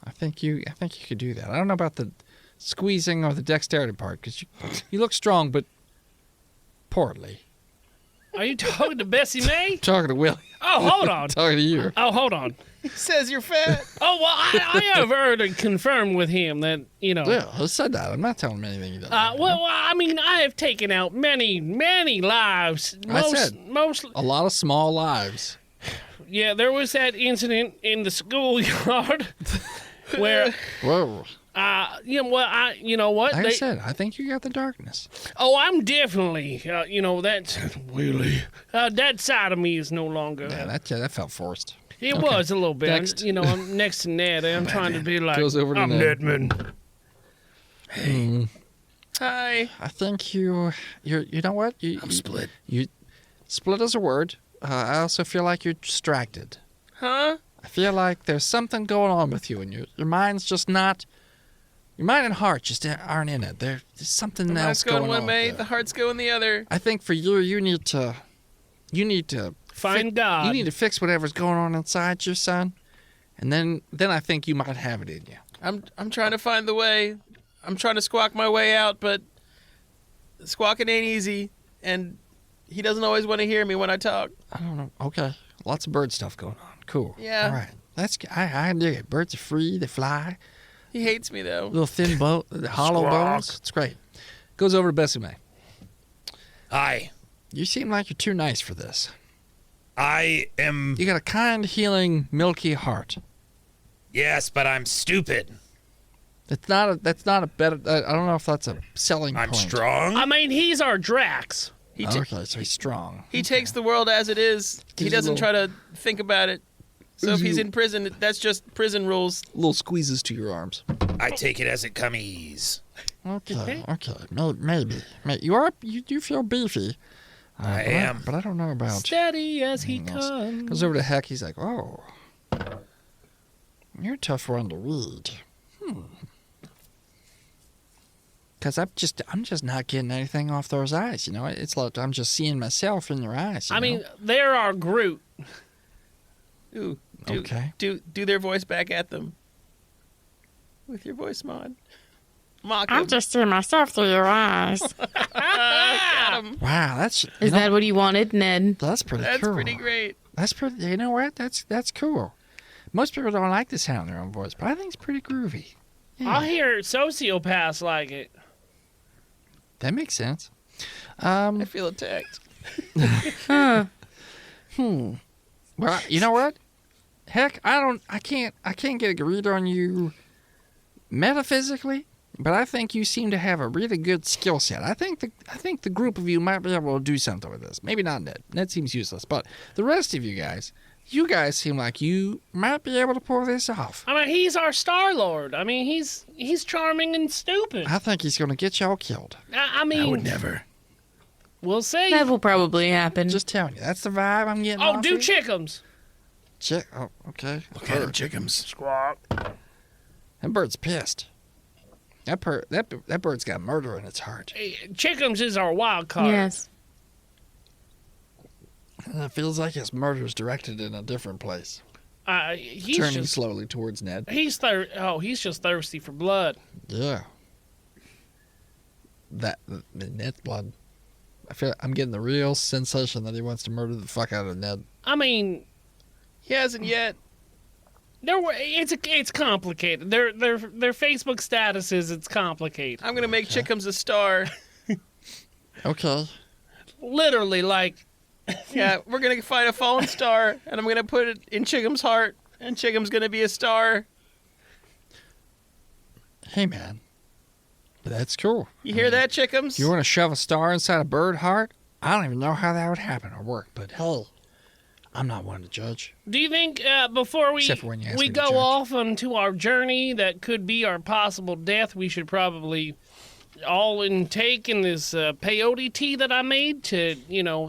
I think you could do that. I don't know about the squeezing or the dexterity part, because you look strong, but poorly. Are you talking to Bessie May? Talking to Willie. Oh, hold on. Talking to you. Oh, hold on. He says you're fat. Oh, well, I have already confirmed with him that, you know. Yeah, I said that. I'm not telling him anything he doesn't. Well, I mean, I have taken out many lives. Most, A lot of small lives. yeah, there was that incident in the schoolyard where, Whoa. you know what? Like I said, I think you got the darkness. Oh, I'm definitely, that Willie. That side of me is no longer. Yeah, that felt forced. It okay. was a little bit. Next. I'm next to Ned. I'm trying to be like, Goes over to I'm Ned. Nedman. Hi. I think you know what? I'm split. You split as a word. I also feel like you're distracted. Huh? I feel like there's something going on with you, and your mind's just not. Your mind and heart just aren't in it. There's something The else mind's going going one on. way, there. the heart's going the other. I think for you need to Find God. You need to fix whatever's going on inside your son, and then I think you might have it in you. I'm trying to find the way. I'm trying to squawk my way out, but squawking ain't easy, and he doesn't always want to hear me when I talk. I don't know. Okay, lots of bird stuff going on. Cool. Yeah. All right. I dig it. Birds are free. They fly. He hates me though. Little thin hollow bones. It's great. Goes over to Bessie May. Hi. You seem like you're too nice for this. I am. You got a kind, healing, milky heart. Yes, but I'm stupid. That's not a better. I don't know if that's a selling I'm point. strong. I mean, he's our Drax. Okay, so he's strong. He takes the world as it is. He Gives you doesn't a try to think about it. So if Gives he's you- in prison, that's just prison rules. Little squeezes to your arms. I take it as it comes. Okay. Maybe. You do feel beefy. I am. But I don't know about... Steady as he anything else. comes. Goes over to Heck. He's like, oh. You're a tough one to read. Because I'm just not getting anything off those eyes, you know? It's like I'm just seeing myself in your eyes, you I know? mean, they're our Groot. Ooh, Okay. Do their voice back at them. With your voice mod. Mock I'm them. just seeing myself through your eyes. Got 'em. Wow, that's... Is that what you wanted, Ned? That's pretty That's cool. pretty great. That's pretty... You know what? That's cool. Most people don't like the sound of their own voice, but I think it's pretty groovy. I hear sociopaths like it. That makes sense. I feel attacked. Well, you know what? Heck, I can't get a read on you metaphysically, but I think you seem to have a really good skill set. I think the group of you might be able to do something with this. Maybe not Ned. Ned seems useless, but the rest of you guys seem like you might be able to pull this off. I mean, he's our Star-Lord. I mean, he's charming and stupid. I think he's gonna get y'all killed. I I mean, would never. we'll see. That will probably happen. Just telling you, that's the vibe I'm getting. Oh, off do it. chickums. Oh, okay. What kind of chickens? Squawk. That bird's pissed. That bird's got murder in its heart. Chickums is our wild card. Yes. And it feels like his murder's directed in a different place. He's Turning just slowly towards Ned. he's just thirsty for blood. Yeah. The Ned's blood. I feel I'm getting the real sensation that he wants to murder the fuck out of Ned. I mean, He hasn't yet. it's complicated. Their Facebook statuses, it's complicated. I'm gonna make Chickums a star. Okay. Literally, like, Yeah, we're gonna find a fallen star, and I'm gonna put it in Chickum's heart, and Chickum's gonna be a star. Hey, man. That's cool. You hear that, Chickums? You want to shove a star inside a bird heart? I don't even know how that would happen or work, but hey, I'm not one to judge. do you think before we Except for when you ask me to go judge. off onto our journey that could be our possible death, we should probably all intake in this peyote tea that I made to,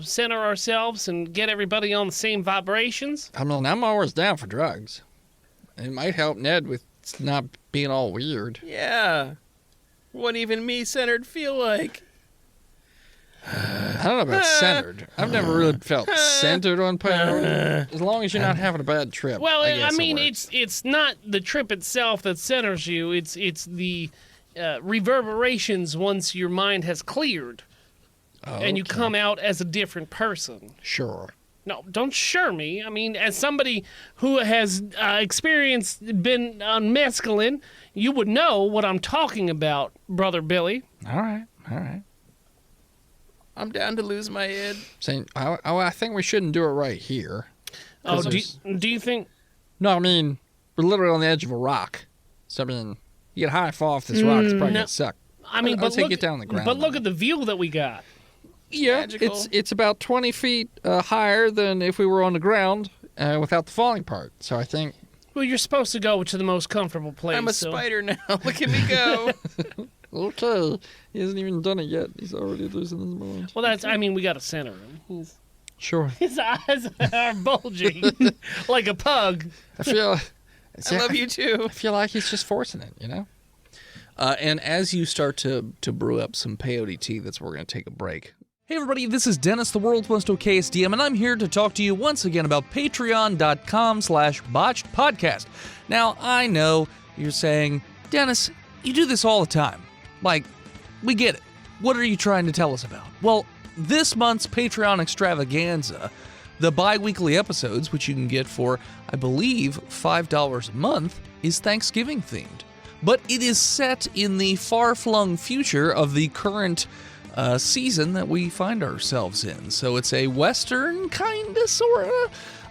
center ourselves and get everybody on the same vibrations? I mean, I'm always down for drugs. It might help Ned with not being all weird. Yeah. What even me-centered feel like? I don't know about centered. I've never really felt centered on peyote. As long as you're not having a bad trip. Well, I guess it mean, works. it's not the trip itself that centers you. It's the reverberations once your mind has cleared and you Okay. come out as a different person. Sure. No, don't sure me. I mean, as somebody who has been on mescaline, you would know what I'm talking about, Brother Billy. All right. I'm down to lose my head. Saying, I think we shouldn't do it right here. Oh, Because do you think? No, I mean, we're literally on the edge of a rock. So, I mean, you get high fall off this rock, it's probably no. going to suck. I mean, I'd but say look, get down on the ground, But look though. at the view that we got. Yeah, Magical. it's about 20 feet higher than if we were on the ground without the falling part. So I think... Well, you're supposed to go to the most comfortable place. I'm a so- spider now. Look at me go. Okay. He hasn't even done it yet. He's already losing his mind. Well, I mean, we got to center him. Sure. His eyes are bulging like a pug. I feel... I love you too. I feel like he's just forcing it, you know? And as you start to brew up some peyote tea, that's where we're going to take a break. Hey everybody, this is Dennis, the world's most okayest DM, and I'm here to talk to you once again about patreon.com/botchedpodcast. Now, I know you're saying, Dennis, you do this all the time. Like, we get it. What are you trying to tell us about? Well, this month's Patreon extravaganza, the bi-weekly episodes, which you can get for, I believe, $5 a month, is Thanksgiving themed. But it is set in the far-flung future of the current season that we find ourselves in. So it's a Western kind of, sort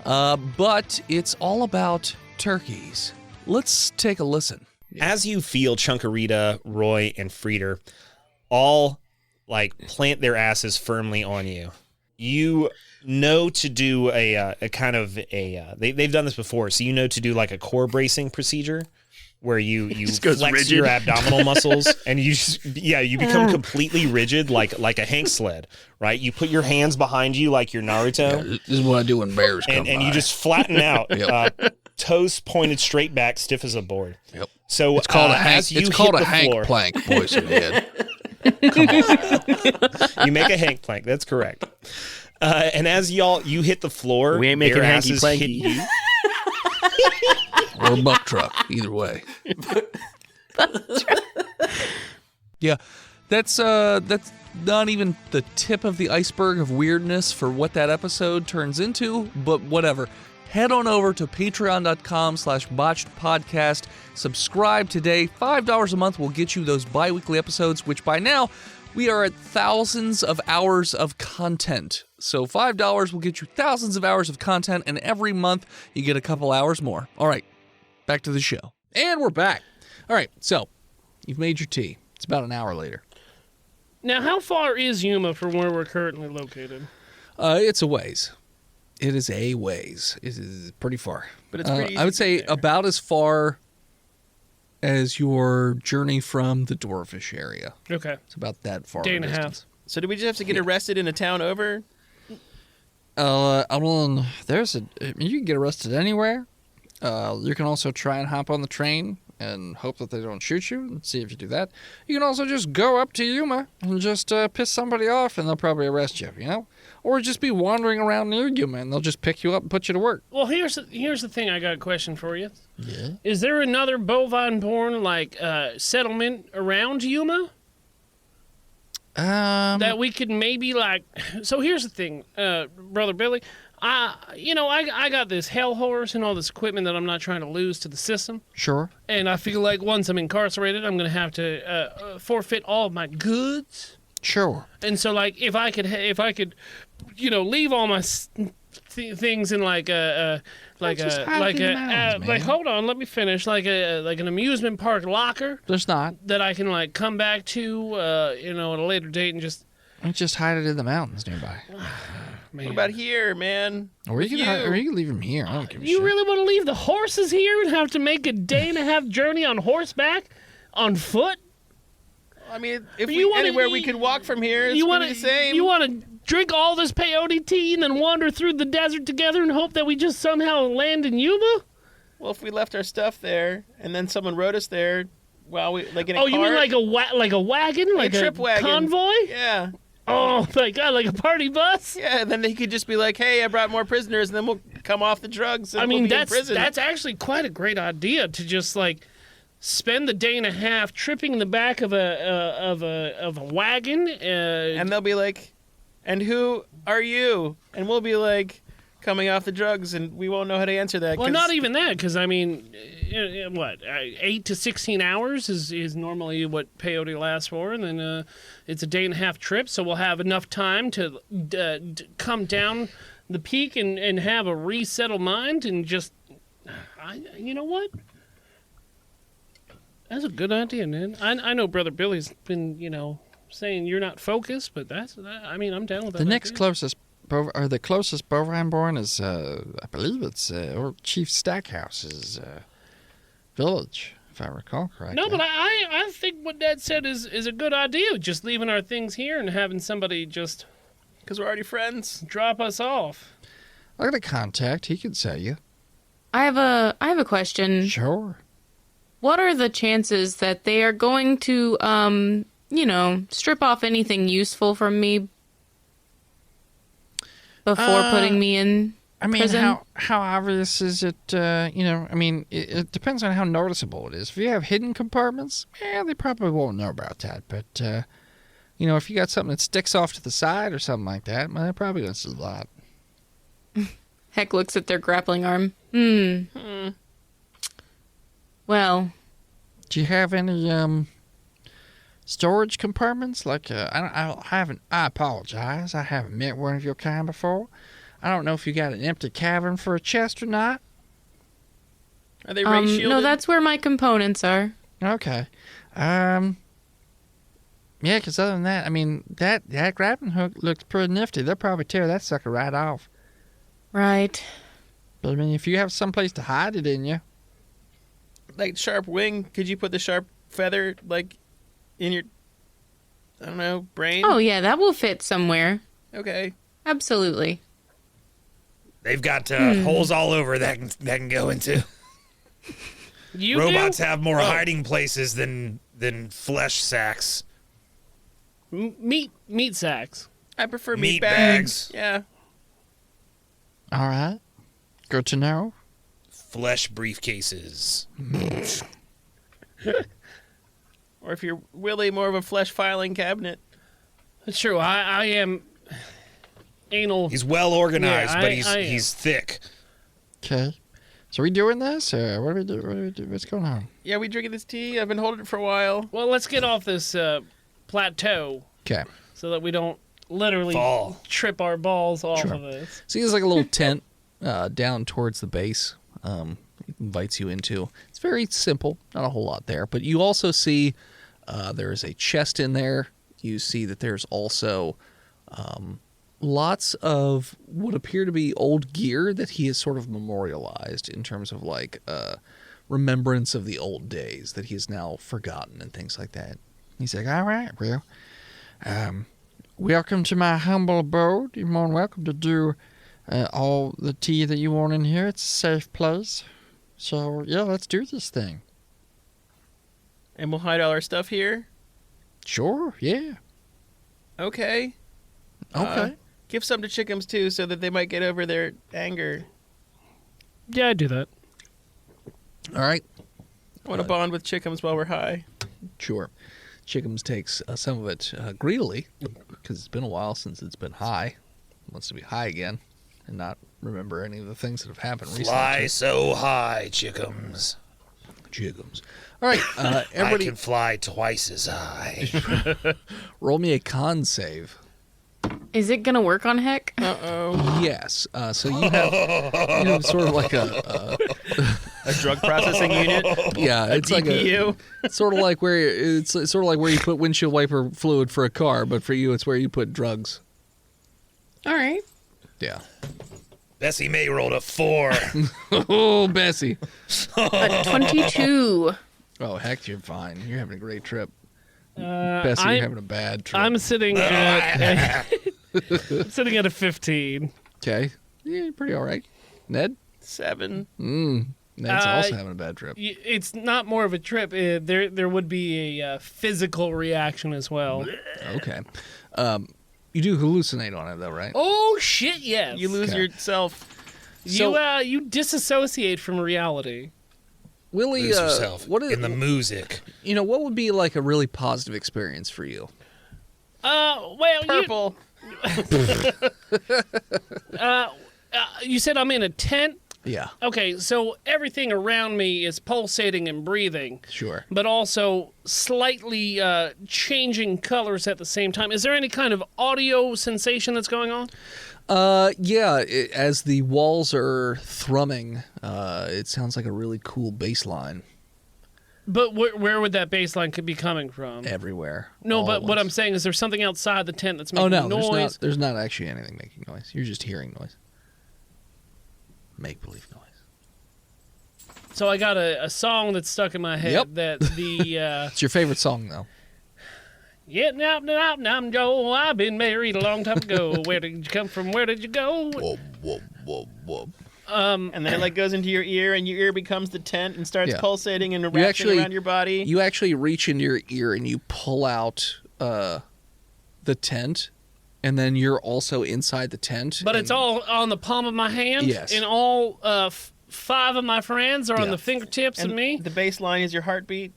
of, but it's all about turkeys. Let's take a listen. As you feel Chunkarita, Roy, and Frieder all plant their asses firmly on you, you know to do a kind of they've done this before, so you know to do like a core bracing procedure where you Just goes flex rigid. your abdominal muscles and you become completely rigid like a Hank sled, right? You put your hands behind you like you're Naruto, This is what I do when bears come and by. you just flatten out, Yep. toes pointed straight back, stiff as a board. Yep. So It's called a Hank. as you It's called hit a the Hank floor, plank, boys and head. you make a Hank plank. That's correct. And as you hit the floor, We ain't making bare hanky asses planky. hit you. Or a buck truck, either way. Yeah, that's not even the tip of the iceberg of weirdness for what that episode turns into, but whatever. Head on over to patreon.com/botchedpodcast. Subscribe today. $5 a month will get you those bi-weekly episodes, which by now we are at thousands of hours of content. So $5 will get you thousands of hours of content, and every month you get a couple hours more. All right, back to the show. And we're back. All right, so you've made your tea. It's about an hour later. Now, how far is Yuma from where we're currently located? It's a ways. It is a ways. It is pretty far. But it's pretty I would easy say to get there. about as far as your journey from the Dwarfish area. Okay. It's about that far. Day and a half. distance. So do we just have to get arrested in a town over? Well, you can get arrested anywhere. You can also try and hop on the train and hope that they don't shoot you and see if you do that. You can also just go up to Yuma and just piss somebody off and they'll probably arrest you, you know? Or just be wandering around near Yuma and they'll just pick you up and put you to work. Well, here's the thing. I got a question for you. Yeah. Is there another bovine-born settlement around Yuma that we could maybe like? So here's the thing, brother Billy. I got this hell horse and all this equipment that I'm not trying to lose to the system, Sure. and I feel like once I'm incarcerated, I'm gonna have to forfeit all of my goods. Sure. And so, like, if I could, leave all my things in hold on, let me finish, like an amusement park locker There's not. that I can like come back to, at a later date and just. Just hide it in the mountains nearby. Man. What about here, man? Or you can leave him here. I don't give a You shit. really want to leave the horses here and have to make a day and a half journey on horseback, on foot? I mean, if You we wanna anywhere we eat- could walk from here, it's You gonna want be the same. You want to drink all this peyote tea and then wander through the desert together and hope that we just somehow land in Yuma? Well, if we left our stuff there and then someone rode us there, while we like in a Oh, cart, you mean like a wagon, like a trip wagon. convoy? Yeah, Oh my god, like a party bus? yeah. Then they could just be like, "Hey, I brought more prisoners," and then we'll come off the drugs. And I mean, we'll be in that's prison. actually quite a great idea to just like spend the day and a half tripping in the back of a wagon. And they'll be like, "And who are you?" And we'll be like, "Coming off the drugs," and we won't know how to answer that. well, 'cause- not even that, because I mean, 8 to 16 hours is normally what peyote lasts for, and then it's a day and a half trip, so we'll have enough time to come down the peak and have a resettled mind and just, you know what? That's a good idea, man. I know Brother Billy's been, saying you're not focused, but I'm down with that. The next idea. closest bovine born is, I believe it's or Chief Stackhouse's village, if I recall correctly. No, but I think what Dad said is a good idea. Just leaving our things here and having somebody just because we're already friends. drop us off. I got a contact. He could sell you. I have a question. Sure. What are the chances that they are going to, strip off anything useful from me before putting me in I mean, prison? how obvious is it? It depends on how noticeable it is. If you have hidden compartments, they probably won't know about that. But if you got something that sticks off to the side or something like that, they're probably gonna see a lot. Heck looks at their grappling arm. Well, Do you have any storage compartments? Like I apologize. I haven't met one of your kind before. I don't know if you got an empty cavern for a chest or not. Are they ray shielded? no, that's where my components are. Okay. Yeah, because other than that, I mean, that grappling hook looks pretty nifty. They'll probably tear that sucker right off. Right. But I mean, if you have someplace to hide it in you, like sharp wing. Could you put the sharp feather like in your, I don't know, brain? Oh, yeah, that will fit somewhere. Okay. Absolutely. They've got holes all over that can go into. Robots have more hiding places than flesh sacks. Meat sacks. I prefer Meat bags. bags. Yeah. All right. Good to know. Flesh briefcases. Or if you're Willie, more of a flesh filing cabinet. That's true. I am anal. He's well organized, Yeah, but I he's thick. Okay. So we doing this, or what do we do? What's going on? Yeah, we drinking this tea. I've been holding it for a while. Well, let's get off this plateau Okay. so that we don't literally Fall. trip our balls off Sure. of this. See, there's like a little tent down towards the base. It invites you into. It's very simple, not a whole lot there. But you also see there is a chest in there. You see that there's also lots of what appear to be old gear that he has sort of memorialized in terms of like remembrance of the old days that he has now forgotten and things like that. He's like, all right, well, welcome to my humble abode. You're more than welcome to do all the tea that you want in here. It's a safe place. So, yeah, let's do this thing. And we'll hide all our stuff here. Sure, yeah. Okay. Okay. Give some to Chickums too, so that they might get over their anger. Yeah, I do that. All right. I want to bond with Chickums while we're high. Sure. Chickums takes some of it greedily because it's been a while since it's been high. Wants to be high again and not remember any of the things that have happened recently. Fly so high, Chickums. Chickums. All right. Everybody I can fly twice as high. roll me a con save. Is it going to work on Heck? Uh-oh. Yes. So you have sort of like a drug processing unit? yeah, A it's like DPU? it's sort of like where it's sort of like where you put windshield wiper fluid for a car, but for you it's where you put drugs. All right. Yeah. Bessie May rolled a 4. Oh, Bessie. A 22. Oh, heck, you're fine. You're having a great trip. Bessie, you're having a bad trip. I'm sitting at I'm sitting at a 15. Okay. Yeah, pretty all right. Ned? 7. Ned's also having a bad trip. It's not more of a trip. There would be a physical reaction as well. Okay. You do hallucinate on it, though, right? Oh shit! Yes. You lose yourself. You disassociate from reality. Willie, Lose yourself what is, in the music. you know, what would be like a really positive experience for you? Well, Purple. you said I'm in a tent. Yeah, Okay, so everything around me is pulsating and breathing, sure. but also slightly changing colors at the same time. Is there any kind of audio sensation that's going on? As the walls are thrumming, it sounds like a really cool bass line But where would that bass line could be coming from? everywhere. No, all but at what I'm once. saying is there's something outside the tent that's Oh, making no, noise. there's not actually anything making noise. You're just hearing noise. Make-believe noise. So I got a song that's stuck in my head Yep. that the It's your favorite song, though. yeah, now Joe. I've been married a long time ago. Where did you come from? Where did you go? Whoa, whoa, whoa, whoa. And then it like goes into your ear, and your ear becomes the tent and starts Yeah. pulsating and wrapping around your body. You actually reach into your ear and you pull out the tent, and then you're also inside the tent. But and- it's all on the palm of my hand. Yes. And all 5 of my friends are on Yeah. the fingertips and of me. the bass line is your heartbeat.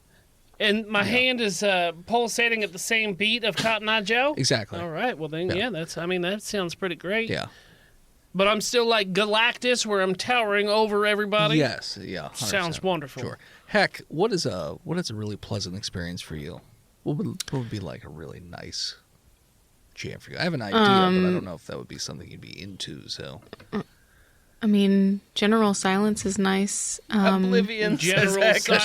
And my hand is pulsating at the same beat of Cotton Eye Joe. Exactly. All right. Well then, Yeah. that sounds pretty great. Yeah. But I'm still like Galactus, where I'm towering over everybody. Yes. Yeah. 100%. Sounds wonderful. Sure. Heck, what is a really pleasant experience for you? What would be like a really nice jam for you? I have an idea, but I don't know if that would be something you'd be into. So. I mean, general silence is nice. Oblivion. General says Heck.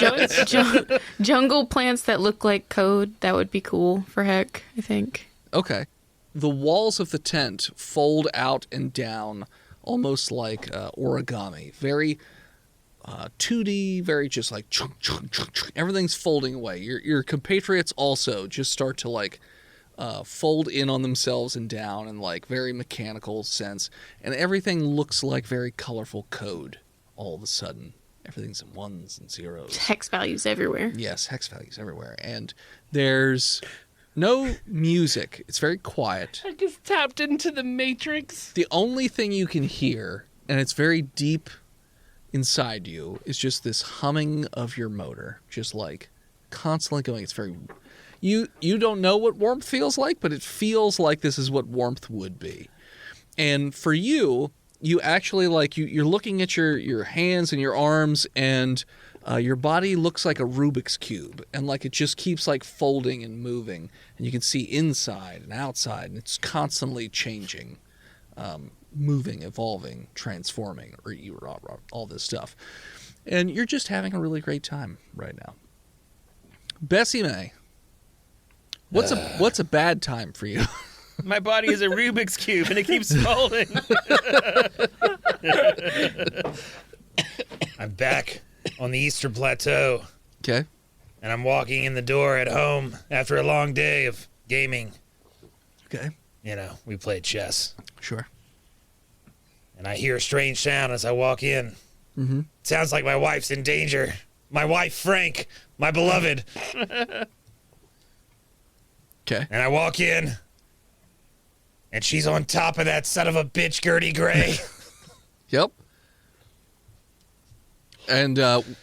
silence. Jungle plants that look like code, that would be cool for Heck, I think. Okay. The walls of the tent fold out and down almost like origami. Very 2D, very just like chunk, chunk, chunk, chunk. Everything's folding away. Your compatriots also just start to like fold in on themselves and down in like very mechanical sense, and everything looks like very colorful code all of a sudden. Everything's in ones and zeros. Hex values everywhere. Yes, hex values everywhere. And there's no music. It's very quiet. I just tapped into the Matrix. The only thing you can hear, and it's very deep inside you, is just this humming of your motor, just like constantly going. It's very you don't know what warmth feels like, but it feels like this is what warmth would be. And for you actually like you're looking at your hands and your arms, and your body looks like a Rubik's cube, and like it just keeps like folding and moving, and you can see inside and outside, and it's constantly changing, moving, evolving, transforming, all this stuff. And you're just having a really great time right now. Bessie May, what's a bad time for you? My body is a Rubik's Cube, and it keeps folding. I'm back on the Eastern Plateau, Okay. and I'm walking in the door at home after a long day of gaming. Okay. You know, we played chess. Sure. And I hear a strange sound as I walk in. Mm-hmm. Sounds like my wife's in danger. My wife, Frank, my beloved. Okay. And I walk in, and she's on top of that son of a bitch, Gertie Gray. Yep. And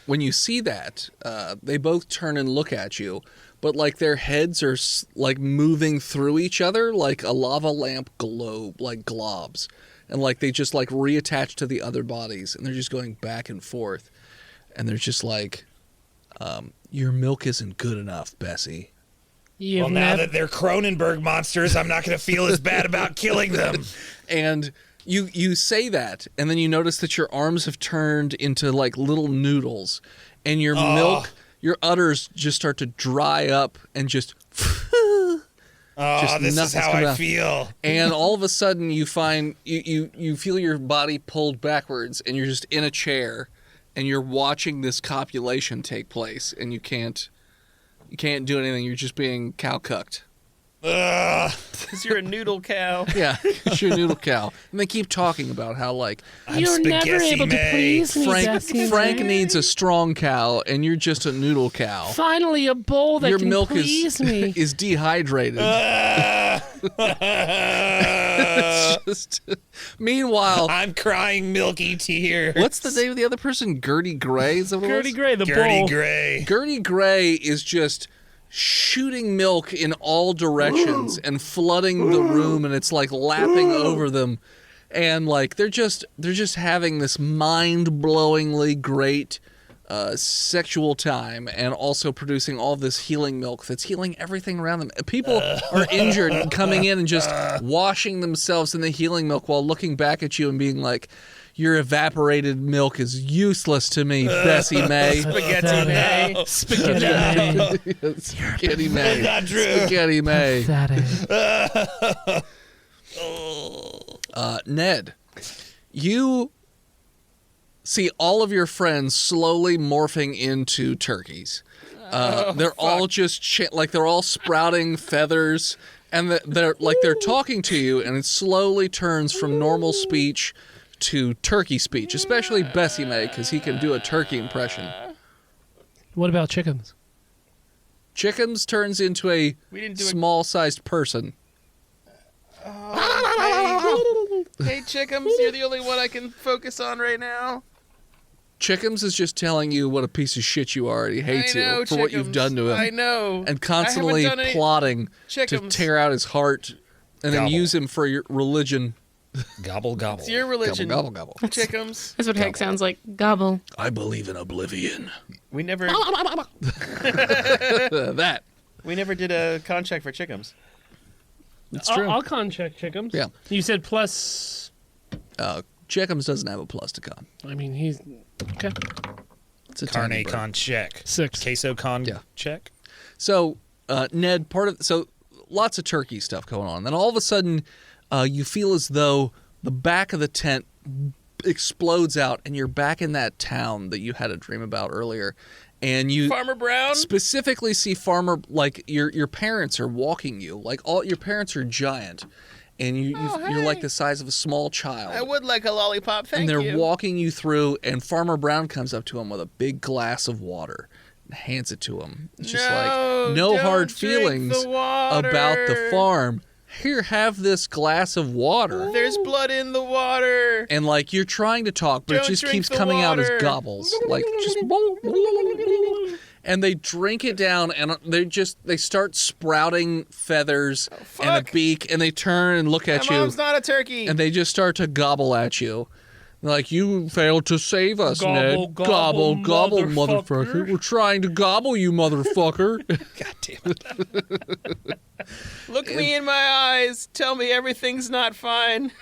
when you see that, they both turn and look at you, but like their heads are like moving through each other like a lava lamp globe, like globs. And like they just like reattach to the other bodies, and they're just going back and forth. And they're just like, your milk isn't good enough, Bessie. Well, now that they're Cronenberg monsters, I'm not going to feel as bad about killing them. And you say that, and then you notice that your arms have turned into like little noodles, and your milk, your udders just start to dry up and just. This is how I feel. And all of a sudden, you find you feel your body pulled backwards, and you're just in a chair, and you're watching this copulation take place, and you can't do anything. You're just being cow-cucked. Because you're a noodle cow. Yeah, you're a noodle cow. And they keep talking about how, like, You're never able to please me, Bessie Frank May. needs a strong cow, and you're just a noodle cow. Finally, a bowl that Your can milk please me. is dehydrated. It's just, meanwhile, I'm crying milky tears. what's the name of the other person? Gertie Gray? Is that what it Gertie was? Gray, the Gertie bowl. Gray. Gertie Gray is just shooting milk in all directions and flooding the room, and it's like lapping over them, and like they're just having this mind-blowingly great sexual time, and also producing all this healing milk that's healing everything around them. People are injured and coming in and just washing themselves in the healing milk while looking back at you and being like, your evaporated milk is useless to me, Bessie May. Spaghetti May. Spaghetti May. Spaghetti May. Not true. Spaghetti May. Pathetic. Ned, you see all of your friends slowly morphing into turkeys. They're all just they're all sprouting feathers, and they're talking to you, and it slowly turns from normal speech to turkey speech, especially Bessie May, because he can do a turkey impression. What about chickens? Chickens turns into a small-sized person. Hey, Chickums, you're the only one I can focus on right now. Chickums is just telling you what a piece of shit you are, and he hates you for what you've done to him. I know. And constantly plotting to tear out his heart and then use him for your religion. Gobble, gobble. It's your religion. Gobble, gobble, gobble. Chickums. That's what heck sounds like. Gobble. I believe in oblivion. We never That. we never did a con check for Chickums. It's true. I'll con check chickens. Yeah. You said plus. Chickums doesn't have a plus to con. I mean, he's okay. It's a Carne tiny bird. con check. 6. Queso con Yeah. check. So, Ned, lots of turkey stuff going on. Then all of a sudden, you feel as though the back of the tent explodes out, and you're back in that town that you had a dream about earlier. And you Farmer Brown? specifically see Farmer, like your parents are walking you. Like all your parents are giant, and you're like the size of a small child. I would like a lollipop, thank and they're you. walking you through, and Farmer Brown comes up to him with a big glass of water and hands it to him. It's just like, no don't hard drink feelings the water. about the farm. Here, have this glass of water. There's blood in the water. And like you're trying to talk, but Don't it just drink keeps the coming out as water. gobbles. Like just and they drink it down, and they start sprouting feathers and a fuck. beak, and they turn and look at My you, mom's not a turkey. and they just start to gobble at you. Like, you failed to save us, Gobble, Ned. gobble, Gobble, motherfucker. motherfucker. We're trying to gobble you, motherfucker. God damn it. Look me in my eyes. Tell me everything's not fine.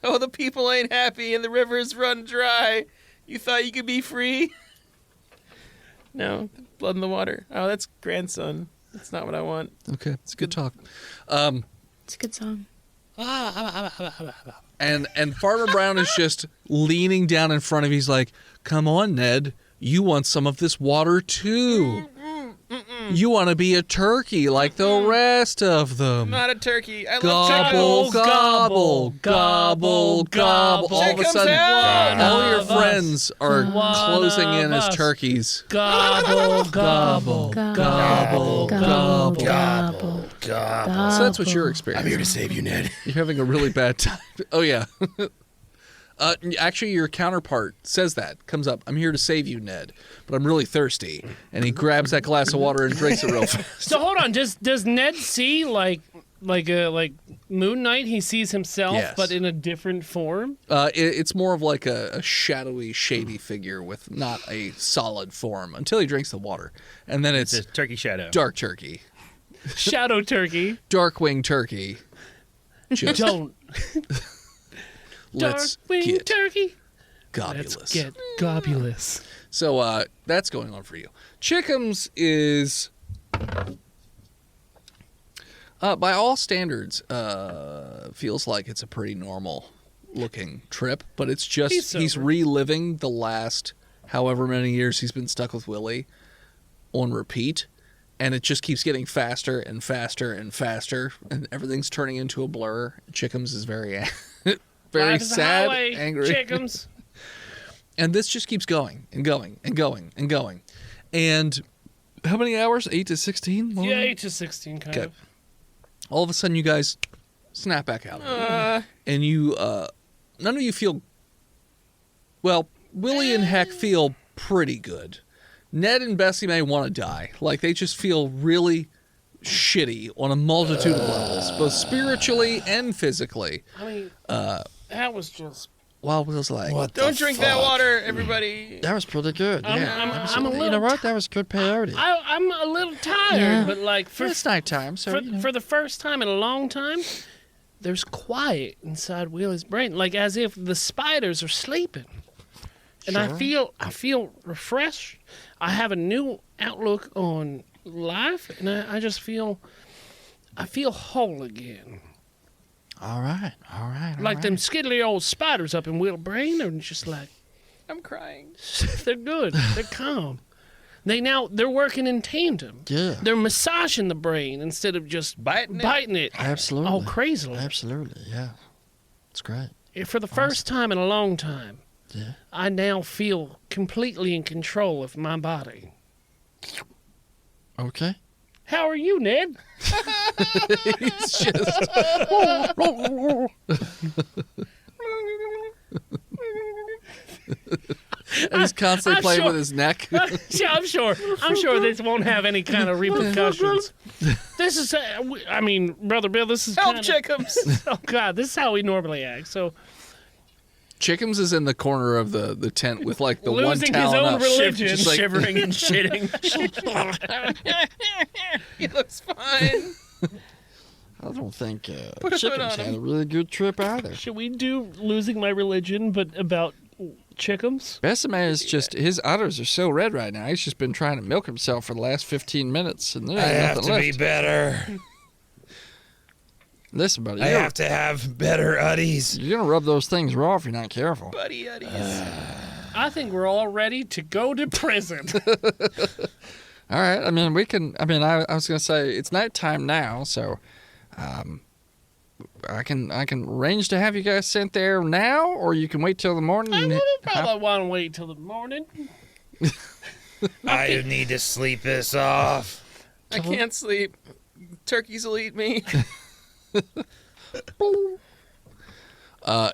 Oh, the people ain't happy and the rivers run dry. You thought you could be free? No, blood in the water. Oh, that's grandson. That's not what I want. Okay, it's good talk. It's a good song. And Farmer Brown is just leaning down in front of you. He's like, come on, Ned. You want some of this water, too. You want to be a turkey like the rest of them. I'm not a turkey. I love Gobble, chickens. gobble, gobble, gobble. All of a Chickens sudden, out. all your One of friends are One closing in of as us. turkeys. Gobble, gobble. Gobble, gobble. Gobble. God. So that's what you're experiencing. I'm here to save you, Ned. You're having a really bad time. Oh, yeah. Actually, your counterpart says that. Comes up, I'm here to save you, Ned, but I'm really thirsty. And he grabs that glass of water and drinks it real fast. So hold on, does Ned see like Moon Knight? He sees himself, Yes. but in a different form. It's more of like a shadowy, shady figure with not a solid form until he drinks the water. And then it's It's a turkey shadow. dark turkey. Shadow turkey. Darkwing turkey. Just Don't. let's Darkwing get turkey. gobulous. Let's get gobulous. So that's going on for you. Chickums is, by all standards, feels like it's a pretty normal looking trip, but it's just he's sober. reliving the last however many years he's been stuck with Willie on repeat, and it just keeps getting faster and faster and faster, and everything's turning into a blur. Chickums is very very Life is a sad, highway, angry. Chickums. And this just keeps going and going and going and going. And how many hours? 8 to 16? Yeah, 8 to 16, kind Okay. of. All of a sudden, you guys snap back out. And you, none of you feel, well, Willie and Heck feel pretty good. Ned and Bessie may want to die. Like, they just feel really shitty on a multitude of levels, both spiritually and physically. I mean, that was just. While Will's like, What Don't the drink fuck? that water, everybody. That was pretty good. I'm- Yeah. I'm- That was- I'm a you little know what? That was good peyote. I'm a little tired, Yeah. but like It's nighttime, so you know. for the first time in a long time, there's quiet inside Willie's brain, like as if the spiders are sleeping. And Sure. I feel refreshed. I have a new outlook on life, and I just feel whole again. All right. Like them skiddly old spiders up in Will's brain, they're just like I'm crying. they're good. They're calm. They're working in tandem. Yeah. They're massaging the brain instead of just Biting it? Absolutely. all crazily. Absolutely. Yeah. It's great. For the first time in a long time, Yeah. I now feel completely in control of my body. Okay. How are you, Ned? he's just, and he's constantly I'm playing sure- with his neck. Yeah, I'm sure this won't have any kind of repercussions. This is, I mean, Brother Bill, this is Help, kinda, Chickums. Oh, God, this is how we normally act. So, Chickums is in the corner of the tent with like the one Losing his talon own up. religion. Just like, Shivering and shitting. He looks fine. I don't think a foot Chickens on had him. a really good trip either. should we do losing my religion, but about Chickums? Bessemer is just, his udders are so red right now. He's just been trying to milk himself for the last 15 minutes, and there I ain't have nothing to left. be better. Listen, buddy, I have to have better uddies. you're going to rub those things raw if you're not careful. Buddy Uddies. I think we're all ready to go to prison. All right. I mean, I was going to say it's nighttime now, so I can arrange to have you guys sent there now, or you can wait till the morning. I probably want to wait till the morning. I need to sleep this off. I can't sleep. Turkeys will eat me.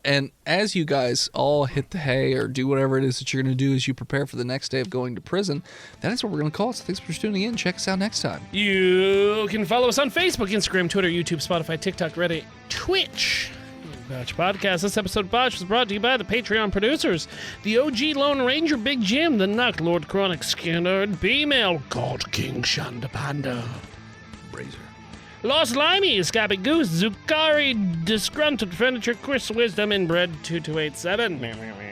And as you guys all hit the hay or do whatever it is that you're going to do as you prepare for the next day of going to prison, that is what we're going to call it. So thanks for tuning in. Check us out next time. You can follow us on Facebook, Instagram, Twitter, YouTube, Spotify, TikTok, Reddit, Twitch. Botched Podcast. This episode of Botched was brought to you by the Patreon producers, the OG Lone Ranger Big Jim, the Knock Lord Chronic Skinner, B-Mail, God King Shandapanda, Razor. Lost Limey, Scabby Goose, Zukari, Disgruntled Furniture, Chris Wisdom, Inbred 2287.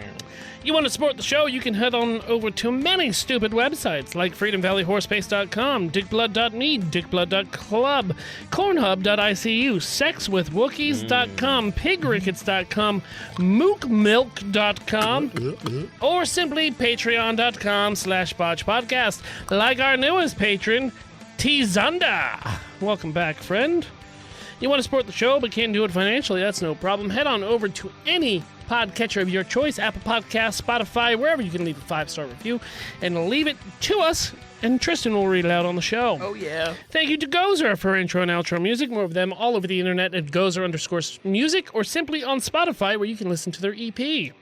You want to support the show, you can head on over to many stupid websites like freedomvalleyhorsepace.com, dickblood.me, dickblood.club, cornhub.icu, sexwithwookies.com, pigrickets.com, mookmilk.com, or simply patreon.com/botchpodcast, like our newest patron, T-Zunda. Welcome back, friend. You want to support the show but can't do it financially? That's no problem. Head on over to any podcatcher of your choice, Apple Podcasts, Spotify, wherever you can leave a 5-star review, and leave it to us, and Tristan will read it out on the show. Oh, yeah. Thank you to Gozer for intro and outro music. More of them all over the internet at Gozer_music, or simply on Spotify where you can listen to their EP.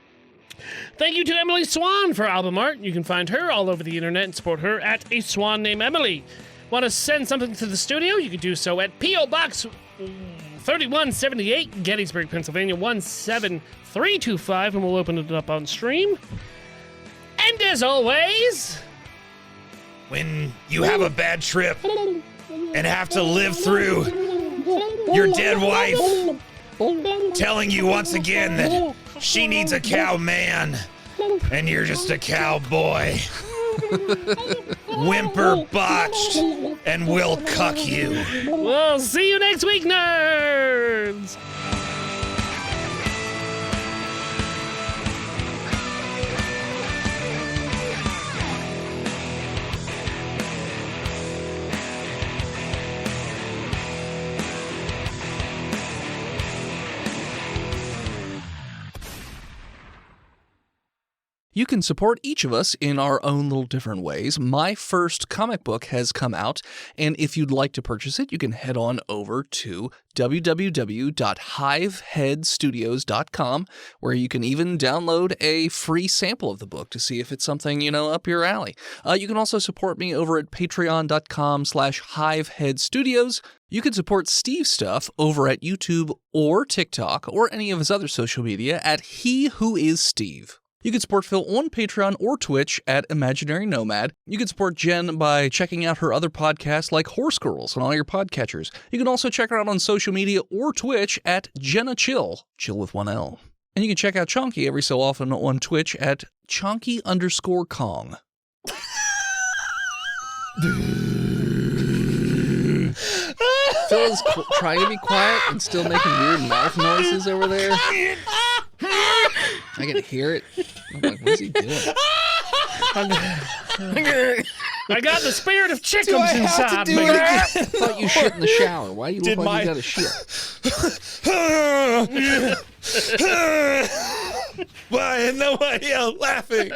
Thank you to Emily Swan for album art. You can find her all over the internet and support her at A Swan Named Emily. Want to send something to the studio? You can do so at P.O. Box 3178, Gettysburg, Pennsylvania 17325, and we'll open it up on stream. And as always, When you have a bad trip and have to live through your dead wife telling you once again that she needs a cow man and you're just a cowboy, whimper Botched and we'll cuck you. we'll see you next week, nerds! You can support each of us in our own little different ways. My first comic book has come out, and if you'd like to purchase it, you can head on over to www.hiveheadstudios.com, where you can even download a free sample of the book to see if it's something, up your alley. You can also support me over at patreon.com/hiveheadstudios. You can support Steve's stuff over at YouTube or TikTok or any of his other social media at He Who Is Steve. You can support Phil on Patreon or Twitch at Imaginary Nomad. You can support Jen by checking out her other podcasts like Horse Girls on all your podcatchers. You can also check her out on social media or Twitch at Jenna Chill with one L. And you can check out Chonky every so often on Twitch at Chonky_Kong. Phil's trying to be quiet and still making weird mouth noises over there. I can hear it. I'm like, what is he doing? I got the spirit of chickens inside me. I thought you shit in the shower. Why do you look like you got a shit? Why? And nobody else laughing.